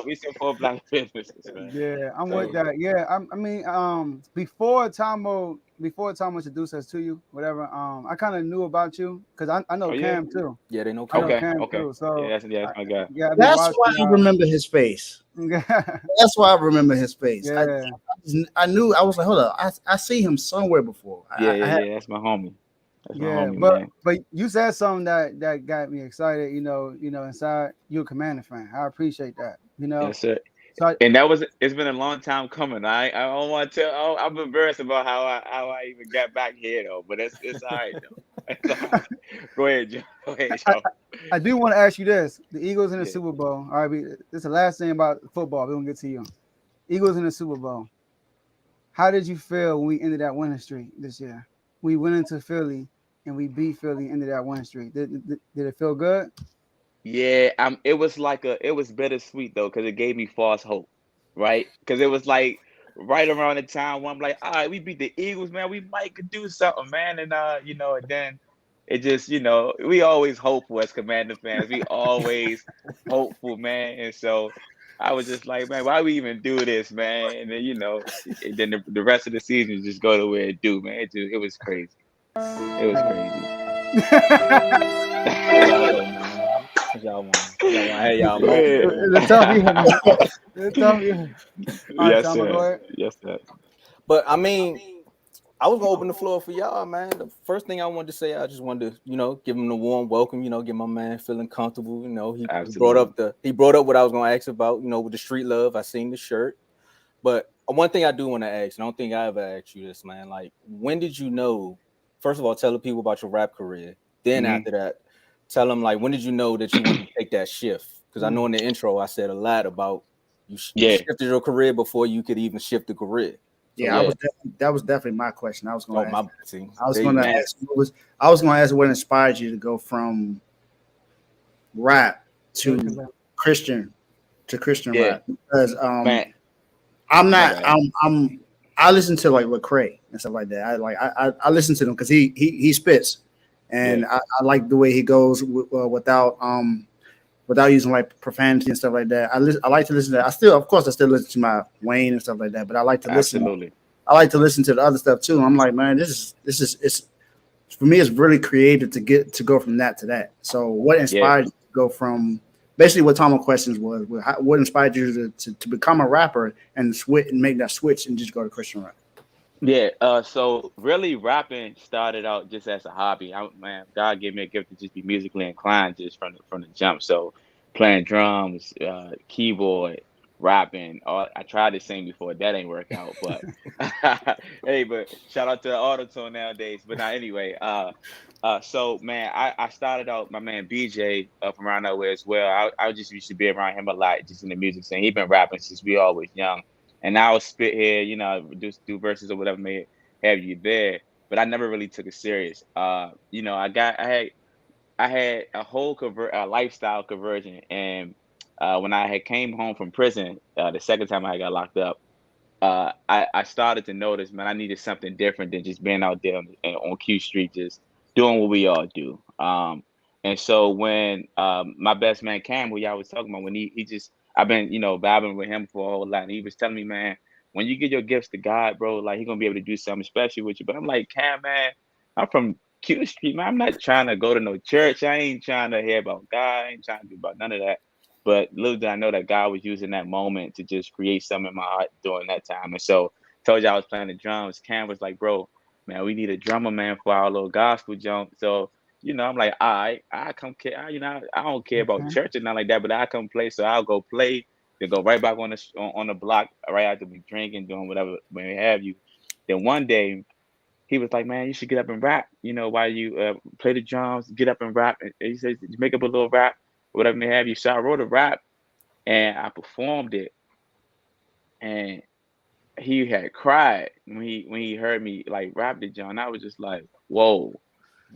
F: We support black businesses, man.
B: Yeah, I'm
F: So,
B: with that. Yeah, I mean, before Tomo introduced us to you, whatever. I kind of knew about you because I know
F: oh yeah.
B: Cam too.
C: Yeah, they know
B: I know
C: Cam.
B: Cam
F: Okay.
B: too. So
F: Yeah, that's my guy.
B: yeah, I be
D: That's why
B: watching.
D: I remember his face. That's why I remember his face.
B: Yeah.
D: I knew. I was like, hold up. I see him somewhere before.
F: Yeah. That's my homie. That's my
B: Yeah,
F: homie,
B: but
F: man.
B: but you said something that got me excited. Inside you're a Commander fan. I appreciate that.
F: Yes, sir.
B: So
F: And it's been a long time coming. I don't want to tell. I'm embarrassed about how I even got back here though. But it's all right though. It's all right. Go ahead, Joe. Go ahead, Joe.
B: I do want to ask you this: the Eagles in the
F: Yeah.
B: Super Bowl. All right, this is the last thing about football. We're gonna get to you. Eagles in the Super Bowl. How did you feel when we ended that winning streak this year? We went into Philly and we beat Philly into that winning streak. Did it feel good?
F: Yeah, it was bittersweet though, because it gave me false hope, right? Because it was like right around the time when I'm like, all right, we beat the Eagles, man. We might could do something, man. And and then it just, we always hopeful as Commander fans. We always hopeful, man. And so I was just like, man, why we even do this, man? And then and then the rest of the season just go the way it do, man. It was crazy. It was crazy.
C: Y'all want. Hey, y'all.
F: Go ahead.
B: It's a tough year, man. It's a tough year. All right,
F: Yes,
B: Tama, go
F: sir.
B: ahead.
F: Yes, sir.
C: But I mean, I was gonna open the floor for y'all, man. The first thing I wanted to say, I just wanted to, give him a warm welcome. Get my man feeling comfortable. He brought up what I was gonna ask about. With the street love. I seen the shirt, but one thing I do want to ask, and I don't think I ever asked you this, man. Like, when did you know? First of all, tell the people about your rap career. Then after that, tell them like, when did you know that you wanted to take that shift? Because I know in the intro I said a lot about you shifted your career before you could even shift the career. So,
D: yeah, that was definitely my question. I was going to ask what inspired you to go from rap to Christian rap, because I listen to like Lecrae and stuff like that. I listen to them because he spits, and I like the way he goes without using like profanity and stuff like that. I like to listen to that. I still listen to my Wayne and stuff like that, but I like to listen. I like to listen to the other stuff too. I'm like, man, this is for me. It's really creative to go from that to that. So, what inspired you to go from basically what Tom's questions was? What inspired you to become a rapper and switch and make that switch and just go to Christian rap?
F: Yeah. So really, rapping started out just as a hobby. God gave me a gift to just be musically inclined just from the jump. So, playing drums, keyboard, rapping. I tried to sing before, that ain't work out. But hey, but shout out to the auto-tune nowadays. But now anyway, so man, I started out my man BJ from around nowhere as well. I just used to be around him a lot, just in the music scene. He been rapping since we always young. And I would spit here, do verses or whatever may have you there. But I never really took it serious. I had a whole lifestyle conversion, and when I had came home from prison, the second time I got locked up, I started to notice, man, I needed something different than just being out there on Q Street, just doing what we all do. And so when my best man Cam, who y'all was talking about, when he just, I've been, vibing with him for a whole lot, and he was telling me, man, when you get your gifts to God, bro, like He gonna be able to do something special with you. But I'm like, Cam, man, I'm from Q Street, man. I'm not trying to go to no church. I ain't trying to hear about God. I ain't trying to do about none of that. But little did I know that God was using that moment to just create something in my heart during that time. And so told you I was playing the drums. Cam was like, bro, man, we need a drummer, man, for our little gospel jump. So, I'm like, all right, I come care. I don't care about
B: Okay.
F: church and nothing like that, but I come play. So I'll go play, then go right back on the block right after we drinking, doing whatever, when we have you. Then one day, he was like, man, you should get up and rap, while you play the drums, get up and rap. And he says, make up a little rap, whatever they have you. So I wrote a rap and I performed it. And he had cried when he heard me like rap the John. I was just like, whoa.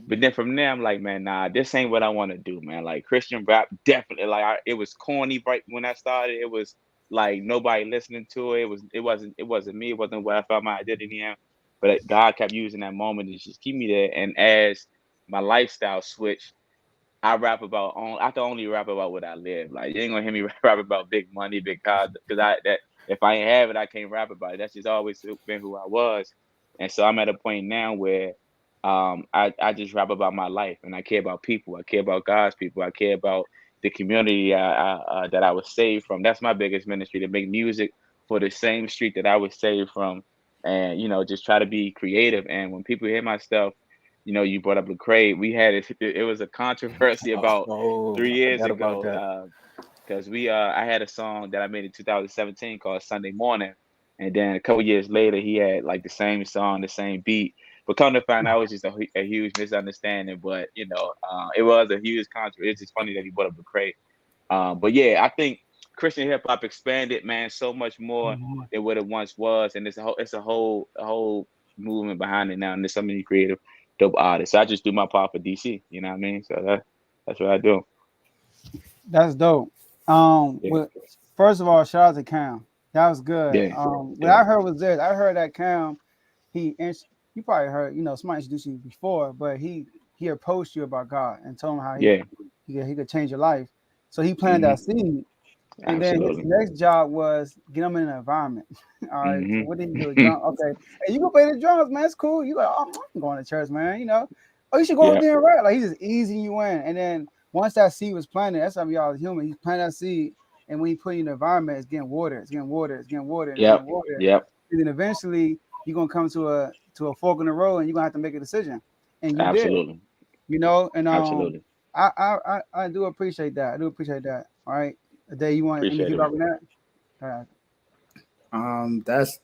F: But then from there, I'm like, man, nah, this ain't what I want to do, man. Like Christian rap, definitely. Like it was corny right when I started. It was like nobody listening to it. It wasn't me. It wasn't what I felt my identity in. But God kept using that moment to just keep me there. And as my lifestyle switched, I can only rap about what I live. Like you ain't gonna hear me rap about big money, big cars, because if I ain't have it, I can't rap about it. That's just always been who I was. And so I'm at a point now where I just rap about my life, and I care about people. I care about God's people. I care about the community that I was saved from. That's my biggest ministry, to make music for the same street that I was saved from, and just try to be creative. And when people hear my stuff, you brought up Lecrae. We had it was a controversy about
C: Oh,
F: 3 years
C: forgot about that.
F: ago, because I had a song that I made in 2017 called Sunday Morning, and then a couple years later he had like the same song, the same beat. But come to find out, it was just a huge misunderstanding. But it was a huge controversy. It's just funny that he brought up Lecrae. But yeah, I think Christian hip hop expanded, man, so much more
B: Mhm.
F: than what it once was, and it's a whole movement behind it now, and there's so many creative, dope artists. So I just do my part for DC. You know what I mean? So that's what I do.
B: That's dope.
F: Yeah,
B: Well, first of all, shout out to Cam. That was good.
F: yeah,
B: What
F: yeah,
B: I heard was this. I heard that Cam, you probably heard, somebody introduced you before, but he approached you about God and told him how
F: yeah.
B: he could change your life. So he planted
F: Hmm.
B: that seed, and then his
F: Absolutely.
B: next job was get him in an environment. All right. So
F: Hmm.
B: what did he do? Drum. Okay. Hey, you go play the drums, man. It's cool. You like, oh, I'm going to church, man. Oh, you should go out
F: Yeah,
B: there and rap. Like he's just easing you in, and then once that seed was planted, that's how we all human. He's planted that seed, and when he put it in the environment, it's getting water, it's getting water, it's getting water, and it's
F: yep,
B: getting water.
F: yep.
B: And then eventually you're gonna come to a fork in the road, and you're gonna have to make a decision. And you did,
F: Absolutely,
B: and
F: absolutely.
B: I do appreciate that. I do appreciate that. All right. The day you want any
F: Appreciate it,
B: feedback
F: man.
B: on that? Uh,
D: That's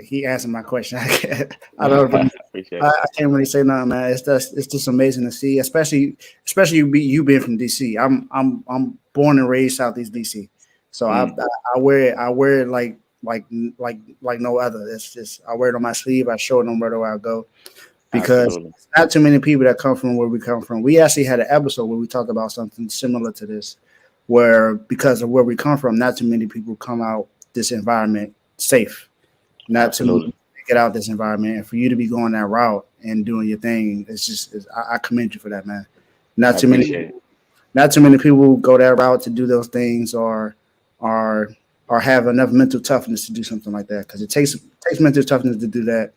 D: he answered my question. I don't really,
F: Appreciate
D: I
F: it.
D: can't really say nothing, man. It's just amazing to see, especially you being from DC. I'm born and raised Southeast DC, so I
F: Mm,
D: I wear it like no other. It's just I wear it on my sleeve. I show it no matter where I go, because
F: absolutely.
D: it's not too many people that come from where we come from. We actually had an episode where we talked about something similar to this, where because of where we come from, not too many people come out this environment safe. Not too many
F: Absolutely.
D: people get out this environment, and for you to be going that route and doing your thing, I commend you for that, man. Not
F: I
D: too many,
F: appreciate it.
D: not too many people go that route to do those things, or or have enough mental toughness to do something like that, because it takes mental toughness to do that,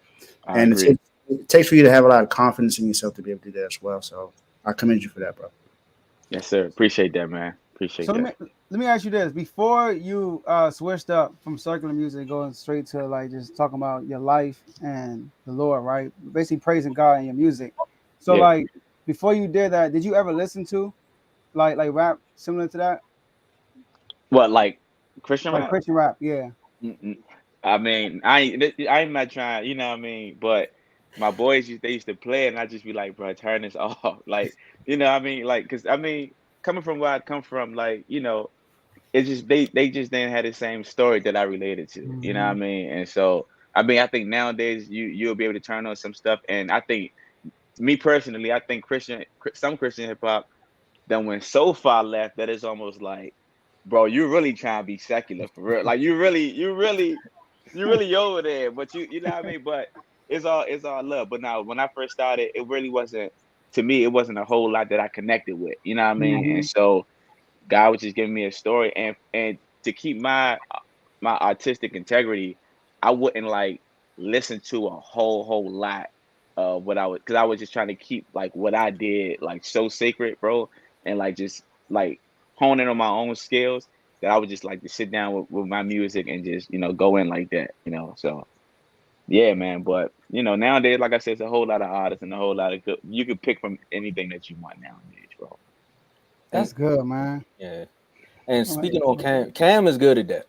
F: I
D: and
F: agree.
D: it takes for you to have a lot of confidence in yourself to be able to do that as well. So I commend you for that, bro.
F: Yes, sir. Appreciate that, man.
B: so
F: Appreciate
B: let
F: that.
B: me let me ask you this: before you switched up from secular music, going straight to like just talking about your life and the Lord, right? Basically praising God in your music. So
F: Yeah.
B: like before you did that, did you ever listen to like rap similar to that,
F: What, like Christian
B: like
F: rap?
B: Christian rap? Yeah.
F: Mm-mm. I mean, I'm not trying, you know what I mean? But my boys they used to play it, and I just be like, bro, turn this off. Like, you know what I mean? Like, cause I mean, coming from where I come from, like, it's just they just didn't have the same story that I related to. You know what I
B: Hmm.
F: mean? And so I mean, I think nowadays you'll be able to turn on some stuff, and I think me personally, I think some Christian hip hop then went so far left that it's almost like, bro, you really trying to be secular for real. Like you really over there, but you know what I mean? But it's all love. But now when I first started, it really wasn't, to me, it wasn't a whole lot that I connected with. You know what I mean? And
B: Hmm.
F: so God was just giving me a story, and to keep my artistic integrity, I wouldn't like listen to a whole lot of what I would, because I was just trying to keep like what I did like so sacred, bro, and like just like honing on my own skills that I would just like to sit down with my music and just, go in like that, So yeah, man. But nowadays, like I said, it's a whole lot of artists and a whole lot of good. You can pick from anything that you want nowadays, bro.
B: That's good, man.
C: Yeah. And
B: All right.
C: speaking on Cam is good at that.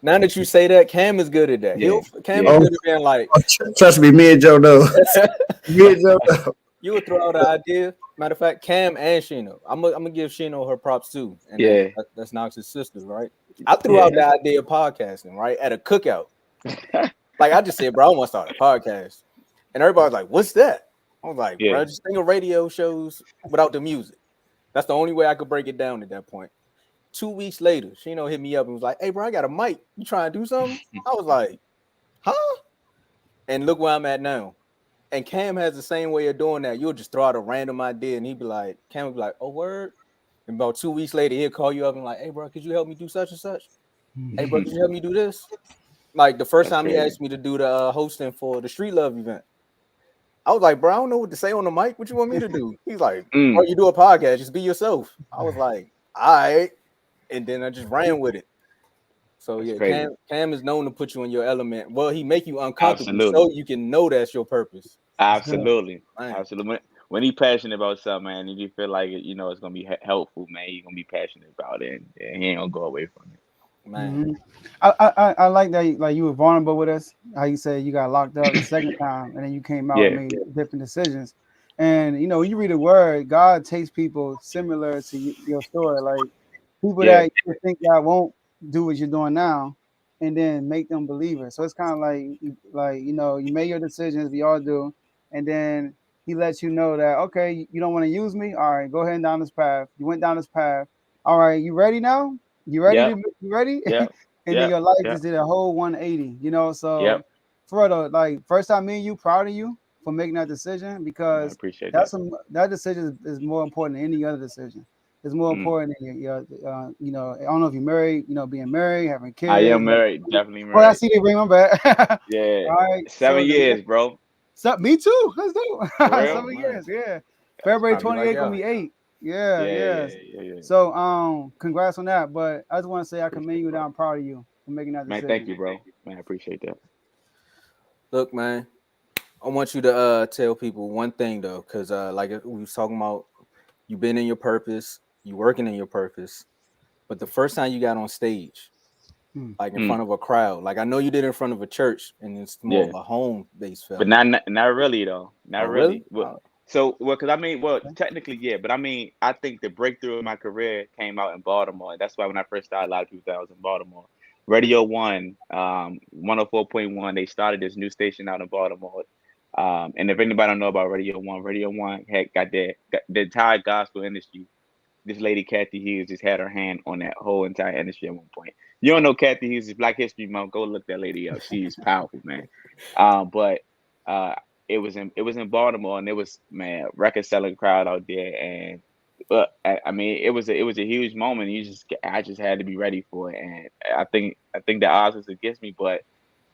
C: Now that you say that, Cam is good at that.
F: Yeah.
C: Cam
F: Yeah.
C: is good at being like,
D: Trust me, me and Joe know. Me and Joe know.
C: you would throw out an idea. Matter of fact, Cam and Shino. I'm gonna give Shino her props too. And
F: Yeah.
C: that's Knox's sisters, right? I threw out the idea of podcasting, right? At a cookout. Like I just said, bro, I want to start a podcast. And everybody's like, what's that? I was like, bro, just think of radio shows without the music. That's the only way I could break it down at that point. 2 weeks later, Shino hit me up and was like, hey, bro, I got a mic. You trying to do something? I was like, huh? And look where I'm at now. And Cam has the same way of doing that. You'll just throw out a random idea and he'd be like, Cam would be like, oh, word. And about 2 weeks later, he'll call you up and like, hey, bro, could you help me do such and such? Hey, bro, could you help me do this? Like the first time he asked me to do the hosting for the Street Love event. I was like, bro, I don't know what to say on the mic. What you want me to do? He's like, bro, you do a podcast, just be yourself. I was like, all right. And then I just ran with it. So yeah, Cam is known to put you in your element. Well, he make you uncomfortable so you can know that's your purpose.
F: Absolutely. When he's passionate about something, man, and you feel like it's gonna be helpful, man, you're gonna be passionate about it, and he ain't gonna go away from it.
C: Man,
B: I like that. Like you were vulnerable with us. How you said you got locked up the second time, and then you came out and made different decisions. And when you read the word, God takes people similar to your story, like people that you think God won't do what you're doing now, and then make them believers. So it's kind of like you made your decisions, we all do, and then He lets you know that okay, you don't want to use me. All right, go ahead and down this path. You went down this path. All right, you ready now? You ready? You ready?
F: Yeah.
B: And then your life just did a whole 180. So for the first time, me and you, proud of you for making that decision because
F: I appreciate
B: that decision is more important than any other decision. It's more important than your I don't know if you're married, being married, having kids.
F: I am married, definitely married.
B: Oh, I see they bring them back.
F: Yeah.
B: All right.
F: 7 years, bro.
B: Me too. Let's do it. 7
F: Man.
B: years, yeah. February 28th gonna be 8. Yeah. So congrats on that. But I just want to say I commend you that I'm proud of you for making that decision.
F: Man, thank you, bro. Man, I appreciate that.
C: Look, man, I want you to tell people one thing though, because like we was talking about, you've been in your purpose, you working in your purpose, but the first time you got on stage, like in front of a crowd, like I know you did in front of a church, and it's more of a home-based film.
F: But not really though. Not really.
C: Well,
F: technically, yeah. But I think the breakthrough in my career came out in Baltimore. And that's why when I first started, a lot of people thought I was in Baltimore. Radio 1, 104.1, they started this new station out in Baltimore. And if anybody don't know about Radio 1 had got the entire gospel industry. This lady, Kathy Hughes, just had her hand on that whole entire industry at one point. You don't know Kathy Hughes is Black History Month. Go look that lady up. She's powerful, man. But it was in Baltimore, and it was record selling crowd out there, and it was a huge moment. I just had to be ready for it, and I think the odds was against me, but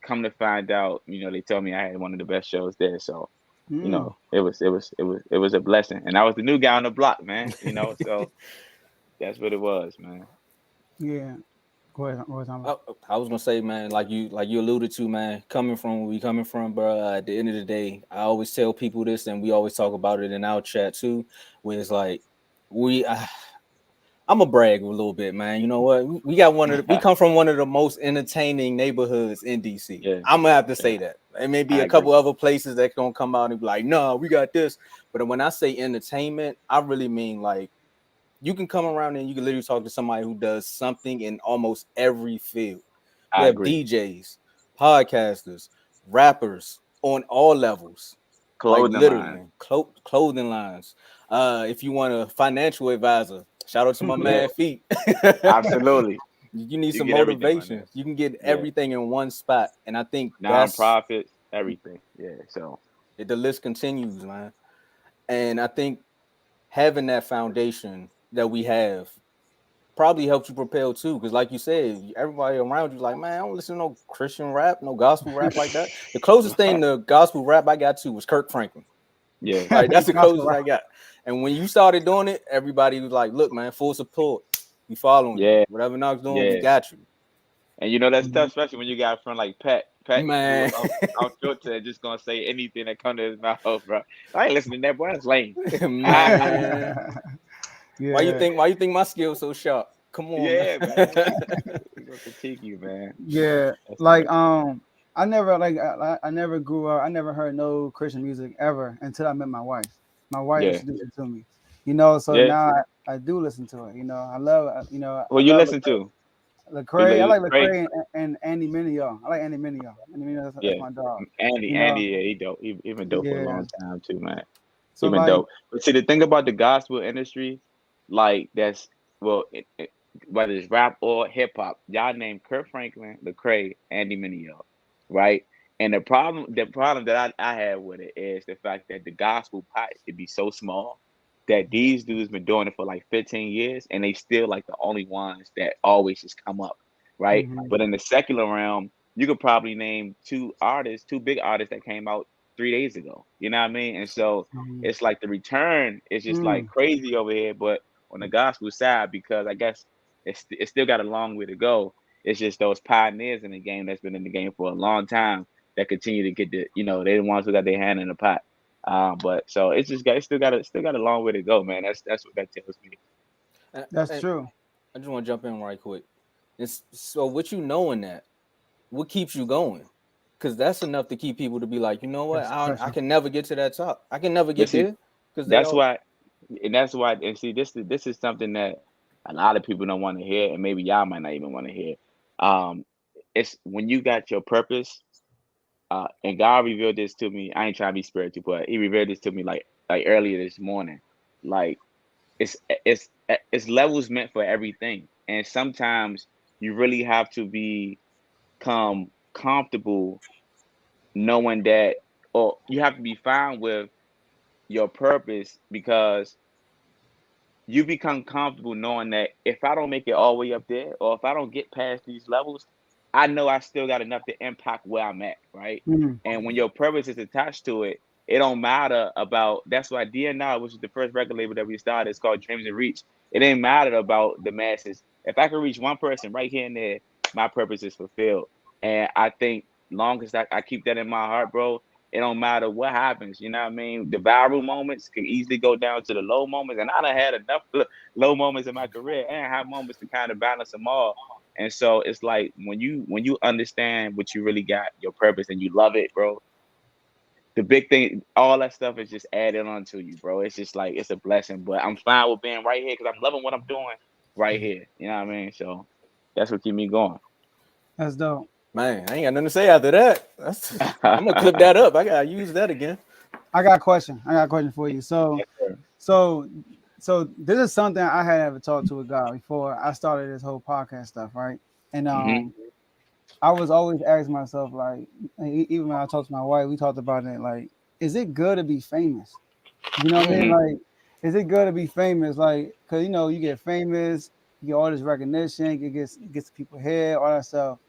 F: come to find out, they told me I had one of the best shows there, so. It was a blessing, and I was the new guy on the block, man. So that's what it was, man.
B: Yeah. Go ahead.
C: I was gonna say, man, like you alluded to, man, coming from where we coming from, bro. At the end of the day, I always tell people this, and we always talk about it in our chat too, where it's like I'm gonna brag a little bit, man. You know what? We come from one of the most entertaining neighborhoods in DC. Yeah. I'm gonna have to say that. There may be a couple other places that gonna come out and be like, no, we got this. But when I say entertainment, I really mean like you can come around and you can literally talk to somebody who does something in almost every field. We have DJs, podcasters, rappers on all levels. Clothing lines. If you want a financial advisor, shout out to my man Feet.
F: Absolutely.
C: You need some motivation. You can get everything in one spot. And I think
F: nonprofits, everything. Yeah. So
C: the list continues, man. And I think having that foundation that we have probably helps you propel too. Because like you said, everybody around you like, man, I don't listen to no Christian rap, no gospel rap like that. The closest thing to gospel rap I got to was Kirk Franklin.
F: Yeah.
C: Like that's the closest I got. And when you started doing it, everybody was like, look, man, full support. We following you.
F: Yeah,
C: Whatever Knox doing, we
F: yeah.
C: got you.
F: And you know that's tough, especially when you got a friend like Pat. Pat will
C: Man.
F: out filter and just gonna say anything that comes to his mouth, bro. I ain't listening to that, boy. That's lame.
C: Man.
B: Yeah.
C: Why you think my skills so sharp? Come on,
F: Yeah,
C: man.
F: man. We gonna critique you, man.
B: Yeah,
F: That's
B: like
F: tough.
B: I never I never grew up. I never heard no Christian music ever until I met my wife. My wife
F: Yeah,
B: introduced it to me, you know. So
F: yeah.
B: now I do listen to it. You know, I love
F: Who
B: I
F: you
B: love
F: listen to?
B: Lecrae. I like
F: Craig?
B: Lecrae and Andy Mineo. I like Andy Mineo. Andy Mineo, that's
F: Yeah,
B: my dog.
F: Andy.
B: You know,
F: Yeah, he dope. He been dope for a
B: yeah.
F: long time too, man.
B: So
F: He been
B: like,
F: dope. But see, the thing about the gospel industry, like that's well, whether it's rap or hip hop, y'all name Kurt Franklin, Lecrae, Andy Mineo, right? And the problem that I have with it is the fact that the gospel pot should be so small that these dudes been doing it for like 15 years, and they still like the only ones that always just come up, right?
B: mhm,
F: But in the secular realm, you could probably name two big artists that came out 3 days ago. You know what I mean? And so
B: mhm,
F: it's like the return is just like
B: mm,
F: crazy over here, but on the gospel side, because I guess it's still got a long way to go. It's just those pioneers in the game that's been in the game for a long time that continue to get they're the ones who got their hand in the pot. But so it's still got a long way to go, man. That's what that tells me.
B: that's
C: And
B: true.
C: I just want to jump in right quick. So what you knowing that, what keeps you going? Because that's enough to keep people to be like, you know what,
B: That's the
C: I
B: question.
C: can never get to that top. I can never
F: But
C: get
F: see,
C: there because they
F: that's
C: all.
F: why, and see, this is something that a lot of people don't want to hear, and maybe y'all might not even want to hear. Um, it's when you got your purpose. And God revealed this to me. I ain't trying to be spiritual, but He revealed this to me like earlier this morning. Like it's levels meant for everything, and sometimes you really have to become comfortable knowing that, or you have to be fine with your purpose because you become comfortable knowing that if I don't make it all the way up there, or if I don't get past these levels, I know I still got enough to impact where I'm at, right?
B: Mm,
F: And when your purpose is attached to it, it don't matter about. That's why DNR, which is the first record label that we started, is called Dreams and Reach. It ain't matter about the masses. If I can reach one person right here and there, my purpose is fulfilled. And I think long as I keep that in my heart, bro, it don't matter what happens. You know what I mean? The viral moments can easily go down to the low moments, and I done had enough low moments in my career and high moments to kind of balance them all. And so it's like when you understand what you really got, your purpose, and you love it, bro. The big thing, all that stuff is just added on to you, bro. It's just like it's a blessing. But I'm fine with being right here because I'm loving what I'm doing right here. You know what I mean? So that's what keep me going.
B: that's dope.
C: Man, I ain't got nothing to say after that. I'm gonna clip that up. I gotta use that again.
B: I got a question. I got a question for you.
F: Yes, sir.
B: So, so this is something I had ever talked to a guy before I started this whole podcast stuff, right? And
F: Mm-hmm.
B: I was always asking myself, like, even when I talked to my wife, we talked about it. Like, is it good to be famous? You know what I mean?
F: Mm-hmm.
B: Like, is it good to be famous? Like, cause you get famous, you get all this recognition, it gets people here, all that stuff.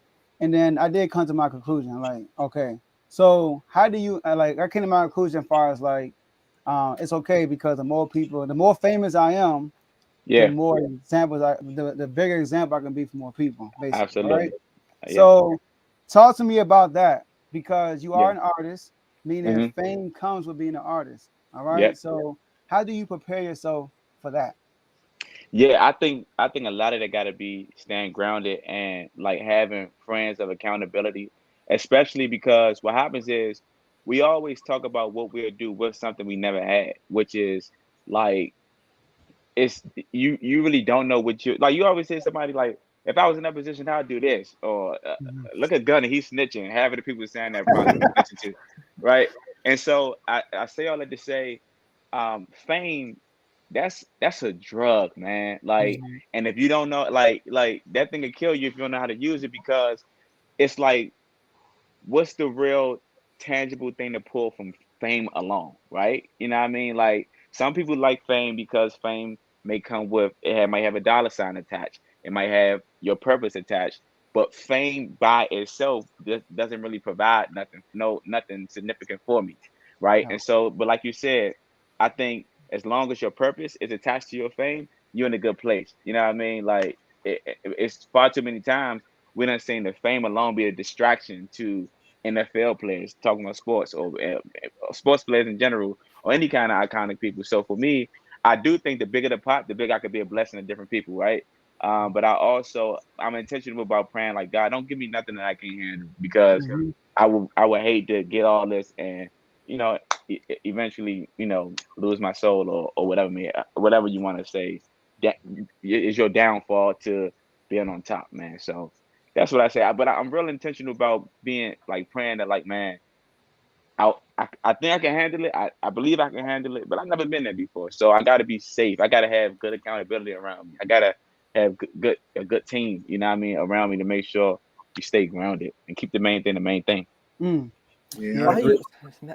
B: And then I did come to my conclusion, like, okay, so how do you like? I came to my conclusion as far as like, it's okay because the more famous I am, the
F: Yeah,
B: more examples the bigger example I can be for more people, basically, right?
F: absolutely. Yeah,
B: So, talk to me about that because you are
F: yeah.
B: an artist, meaning
F: Mm-hmm.
B: fame comes with being an artist. All
F: Yeah.
B: right. So, how do you prepare yourself for that?
F: Yeah, I think a lot of that got to be staying grounded and like having friends of accountability, especially because what happens is we always talk about what we'll do with something we never had, which is like it's you really don't know what you like. You always say somebody like, if I was in that position, I'd do this, or
B: Mhm.
F: look at Gunna, he's snitching. Half of the people saying that probably was snitching too, right? And so I say all that to say, fame, that's a drug, man. Like,
B: Mhm.
F: and if you don't know, like that thing can kill you if you don't know how to use it because it's like, what's the real tangible thing to pull from fame alone, right? You know what I mean? Like some people like fame because fame may come with might have a dollar sign attached. It might have your purpose attached. But fame by itself doesn't really provide nothing significant for me, right?
B: Yeah.
F: And so, but like you said, I think as long as your purpose is attached to your fame, you're in a good place. You know what I mean? Like it's far too many times we done seen the fame alone be a distraction to NFL players talking about sports or sports players in general or any kind of iconic people. So for me, I do think the bigger the pot, the bigger I could be a blessing to different people, right? But I'm intentional about praying like God, don't give me nothing that I can't handle because
B: Mhm.
F: I would hate to get all this and you know eventually lose my soul or whatever whatever you want to say that is your downfall to being on top, man. So that's what I say. But I'm real intentional about being like praying that like man, I think I can handle it. I believe I can handle it, but I've never been there before. So I got to be safe. I got to have good accountability around me. I got to have a good team, you know what I mean, around me to make sure you stay grounded and keep the main thing the main thing.
B: Mm.
D: Yeah, I
B: Yeah.
C: Why
D: agree.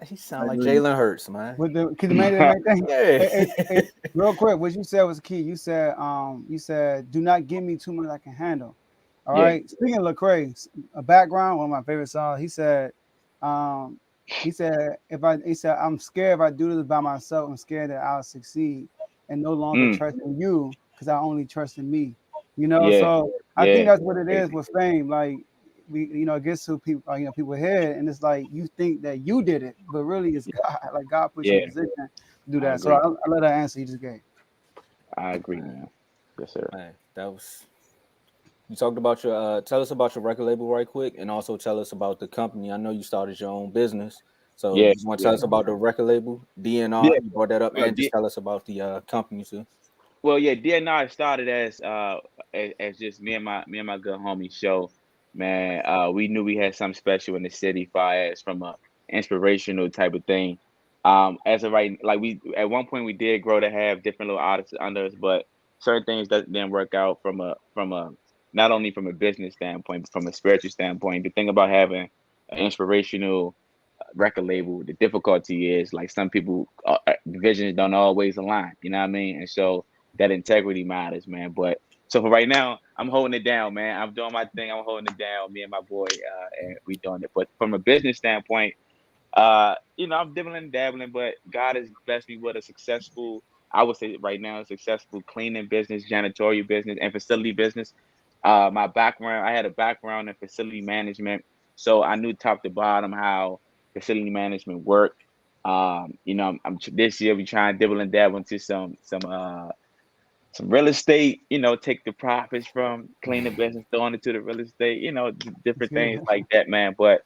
C: he
D: I
C: sound like
D: agree.
C: Jalen Hurts, man.
B: With the because the main thing.
C: Yeah.
B: Real quick, what you said was key. You said, do not give me too much I can handle. All
F: Yeah.
B: right. Speaking of Lecrae, a background, one of my favorite songs. Um, he said, I'm scared if I do this by myself, I'm scared that I'll succeed and no longer
F: Mm,
B: trust in you because I only trust in me.
F: yeah.
B: So I think
F: Yeah.
B: that's what it is
F: Crazy.
B: with fame. Like it gets to people, people head, and it's like you think that you did it, but really it's God. Like God put you in
F: Yeah.
B: position to do
F: I
B: that. So
F: agree.
B: I let that answer you just gave.
F: I agree, man. Yes, sir.
C: Man, that was you talked about your tell us about your record label right quick and also tell us about the company. I know you started your own business. So
F: Yeah.
C: you just want to tell
F: Yeah.
C: us about the record label, DNR,
F: Yeah.
C: you brought that up,
F: Well,
C: and just tell us about the company too.
F: yeah, DNR started as just me and my good homie show, man. We knew we had something special in the city, far as from a inspirational type of thing. As of right, like we at one point we did grow to have different little artists under us, but certain things that didn't work out from a not only from a business standpoint, but from a spiritual standpoint. The thing about having an inspirational record label, the difficulty is like some people visions don't always align, you know what I mean? And so that integrity matters, man. But so for right now, I'm holding it down, man. I'm doing my thing. I'm holding it down, me and my boy, and we doing it. But from a business standpoint, I'm dibbling and dabbling, but God has blessed me with a successful, I would say right now, a successful cleaning business, janitorial business, and facility business. My background, I had a background in facility management, so I knew top to bottom how facility management worked. This year we trying to dibble and dabble into some real estate. Take the profits from cleaning business, throwing it to the real estate.
B: It's
F: Different
B: good.
F: things like that, man. But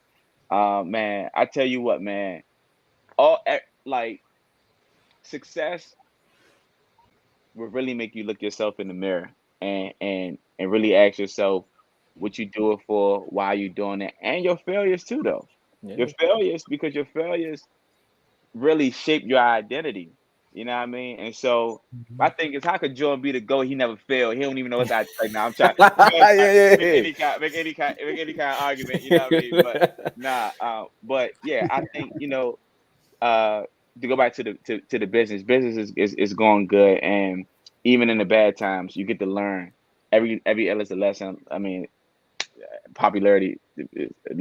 F: man, I tell you what, man, like success will really make you look yourself in the mirror and really ask yourself what you do it for, why you doing it, and your failures too, though. Your
C: Yeah.
F: failures, because your failures really shape your identity. You know what I mean? And so my thing is, how could Jordan be the GOAT? He never failed. He don't even know his identity. Like, now I'm trying,
C: Yeah,
F: make
C: yeah,
F: any kind of argument. You know what I mean? But nah. But yeah, I think uh to go back to the business is going good, and even in the bad times you get to learn. Every L is a lesson. I mean, popularity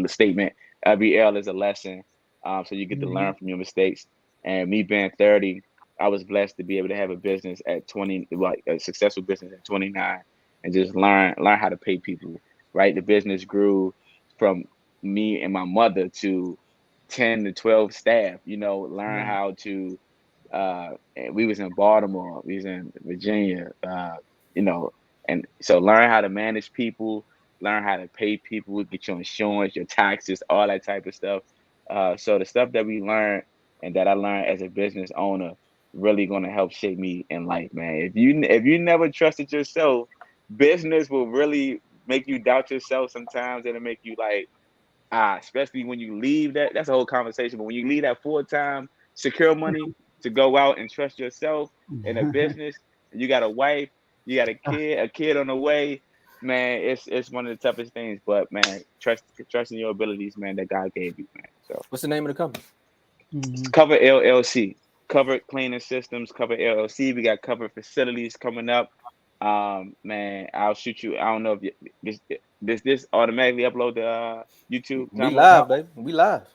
F: statement, every L is a lesson. So you get to learn from your mistakes. And me being 30, I was blessed to be able to have a business at 20, like a successful business at 29, and just learn how to pay people. Right, the business grew from me and my mother to 10 to 12 staff. Learn how to. And we was in Baltimore, we was in Virginia. You know, and so learn how to manage people, learn how to pay people, get your insurance, your taxes, all that type of stuff. So the stuff that we learned and that I learned as a business owner really going to help shape me in life, man. If you never trusted yourself, business will really make you doubt yourself sometimes. It'll make you like, especially when you leave that's a whole conversation. But when you leave that full-time secure money to go out and trust yourself in a business, and you got a wife, you got a kid on the way, man, it's one of the toughest things. But man, trusting your abilities, man, that God gave you, man. So
C: What's the name of the company?
F: it's Cover LLC, Covered Cleaning Systems, Cover LLC. We got covered facilities coming up. Man, I'll shoot you. I don't know if this automatically upload to YouTube,
C: We
F: Tomo.
C: live, baby. We live.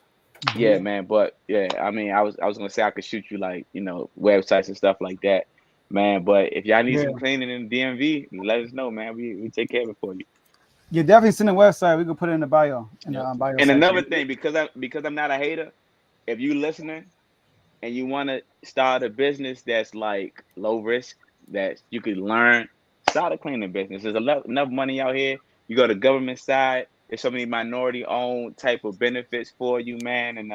F: Yeah, man. But yeah, I mean, I was gonna say I could shoot you like websites and stuff like that. man. But if y'all need
B: Yeah.
F: some cleaning in the DMV, let us know, man. We take care of it for you.
B: You definitely send the website. We can put it in the bio. In the
C: Yep.
B: bio
F: And
B: section.
F: another thing, because I'm not a hater, if you listening and you want to start a business that's like low risk, that you could learn, start a cleaning business. There's enough money out here. You go to government side. There's so many minority owned type of benefits for you, man. And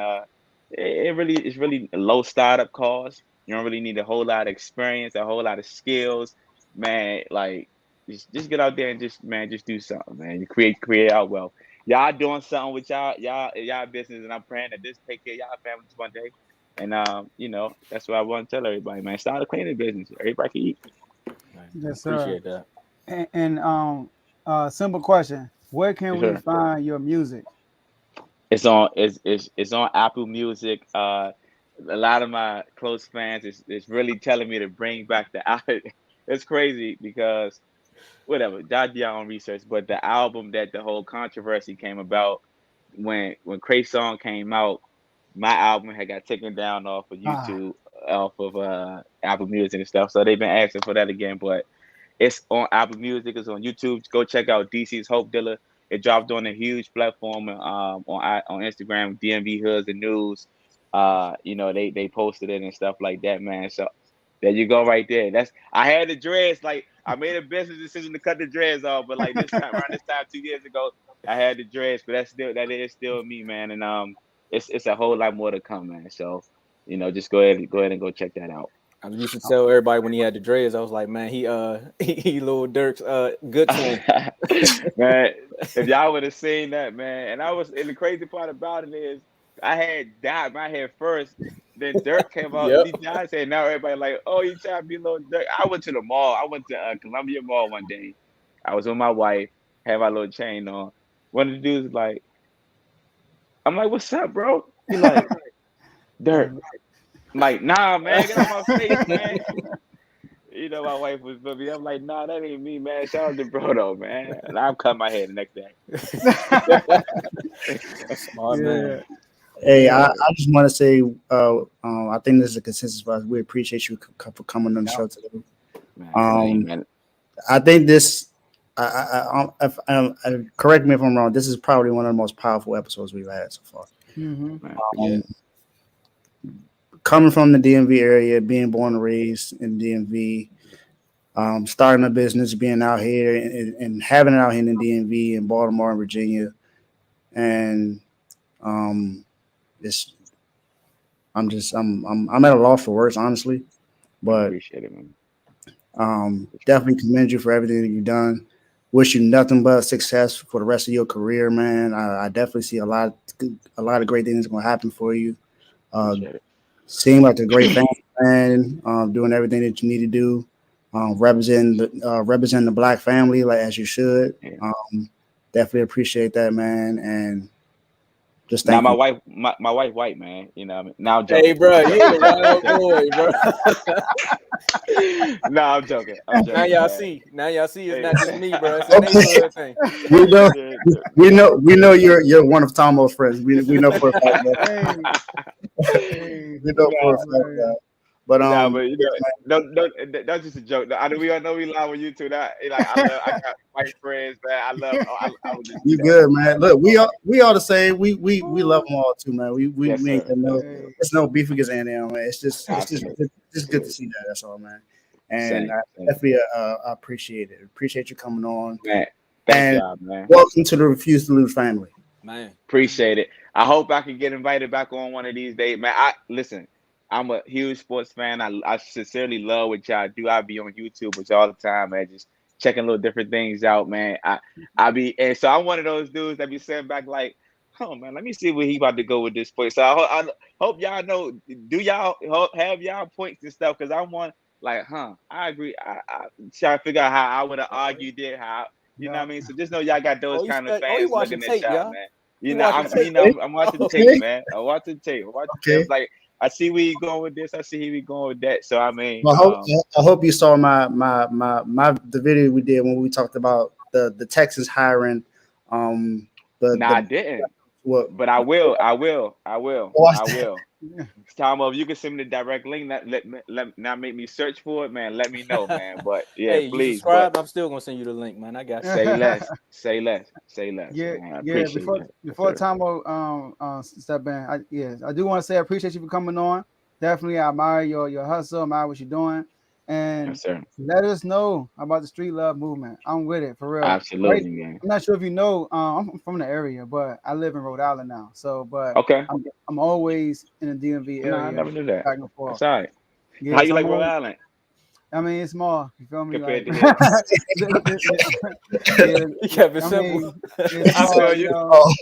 F: it's really a low startup cost. You don't really need a whole lot of experience, a whole lot of skills, man. Like just get out there and just do something, man. You create out wealth. Y'all doing something with y'all business, and I'm praying that this take care of y'all families one day. And that's what I want to tell everybody, man. Start a cleaning business. Everybody can eat.
C: Man,
B: Yes, sir.
C: appreciate that.
B: And simple question: where can we
F: Sure.
B: find your music?
F: It's on Apple Music. A lot of my close fans is really telling me to bring back the album. It's crazy because whatever, y'all do your own research, but the album that the whole controversy came about when Cray Song came out, my album had got taken down off of
B: Ah,
F: YouTube, off of Apple Music and stuff. So they've been asking for that again, but it's on Apple Music, it's on YouTube. Go check out DC's Hope Dilla. It dropped on a huge platform on Instagram, DMV Hoods and News. They posted it and stuff like that, man. So there you go, right there. I had the dreads. Like I made a business decision to cut the dreads off, but like around this time 2 years ago, I had the dreads. But that is still me, man. And it's a whole lot more to come, man. So just go ahead and go check that out.
C: I used to tell everybody when he had the dreads, I was like, man, he Lil Durk's good twin.
F: Man, if y'all would have seen that, man. And the crazy part about it is I had dyed my hair first. Then Dirk came out.
C: Yep.
F: I said, now everybody like, oh, you trying to be Lil Durk. I went to the mall. I went to Columbia Mall one day. I was with my wife, had my little chain on. One of the dudes was like, I'm like, what's up, bro? He like, Dirk. I'm like, nah, man, get off my face, man. My wife was with me. I'm like, nah, that ain't me, man. Shout out to bro, though, man. And I'm cutting my hair the next day.
C: Smart man.
D: Hey, I just want to say, I think this is a consensus for us. We appreciate you for coming on the show today.
F: Man,
D: I think this. Correct me if I'm wrong. This is probably one of the most powerful episodes we've had so far.
B: mm-hmm.
D: Coming from the DMV area, being born and raised in DMV, starting a business, being out here and having it out here in the DMV in Baltimore and Virginia, and I'm at a loss for words, honestly, but
F: appreciate it, man.
D: Definitely commend you for everything that you've done. Wish you nothing but success for the rest of your career, man. I definitely see a lot of great things going to happen for you. Seem like a great fan, doing everything that you need to do, representing the Black family like as you should. Definitely appreciate that, man, and just thank
F: now
D: you.
F: my wife white, man. What I mean? Now I'm joking.
C: Hey, bro, you a wild boy, bro.
F: No, I'm joking.
C: Now y'all see. It's not just me, bro. It's a neighborhood thing.
D: We know you're one of Tomo's friends. We know for a fact, man. We know for a fact, man. But
F: no, that's just a joke. We all know we lie with you too. That I got white friends, man. I love. I was just,
D: you good, man. Look, we all the same. We love them all too, man. We ain't got it's no beef against any of them, man. It's just good to see that. That's all, man. And I definitely appreciate it. Appreciate you coming on.
F: Man, thank y'all, man.
D: Welcome to the Refuse to Lose family.
C: Man,
F: appreciate it. I hope I can get invited back on one of these days, man. Listen. I'm a huge sports fan. I sincerely love what y'all do. I be on YouTube with y'all all the time, man. Just checking little different things out, man. And so I'm one of those dudes that be sitting back like, oh man, let me see where he about to go with this point. So I hope y'all know. Do y'all have y'all points and stuff? Because I'm one like, I agree. I try to figure out how I would have argued it. How you know what I mean? So just know y'all got those kind of fans looking at y'all, man. I'm watching tape, man. I'm watching tape. Like. I see where you going with this. I see where you going with that. So I mean,
D: I hope you saw the video we did when we talked about the Texans hiring.
F: I didn't. What? But I will. Tom, if you can send me the direct link, let not make me search for it, man. Let me know, man. But yeah,
C: Hey, you
F: please.
C: subscribed? I'm still gonna send you the link, man. I got you.
F: Say less, say less, say less.
B: Yeah,
F: Man. I
B: yeah.
F: appreciate that.
B: Before
F: Yes, sir.
B: Tomo step in, I do want to say I appreciate you for coming on. Definitely, I admire your hustle, I admire what you're doing, and
F: Yes, sir.
B: let us know about the street love movement. I'm with it for real. Right?
F: Absolutely, man.
B: I'm not sure if you know, I'm from the area, but I live in Rhode Island now. So, but
F: Okay.
B: I'm always in the DMV
F: No, I
B: area,
F: never knew that.
B: back and forth.
F: That's all right.
B: Yeah,
F: How you
B: so
F: like
B: I'm
F: Rhode
B: always,
F: Island
B: I mean, it's small. You feel me?
F: compared
B: Like,
F: to here?
C: He kept it
B: I
C: simple.
B: mean, it's
F: I
B: small.
F: feel
B: You
F: you.
B: know,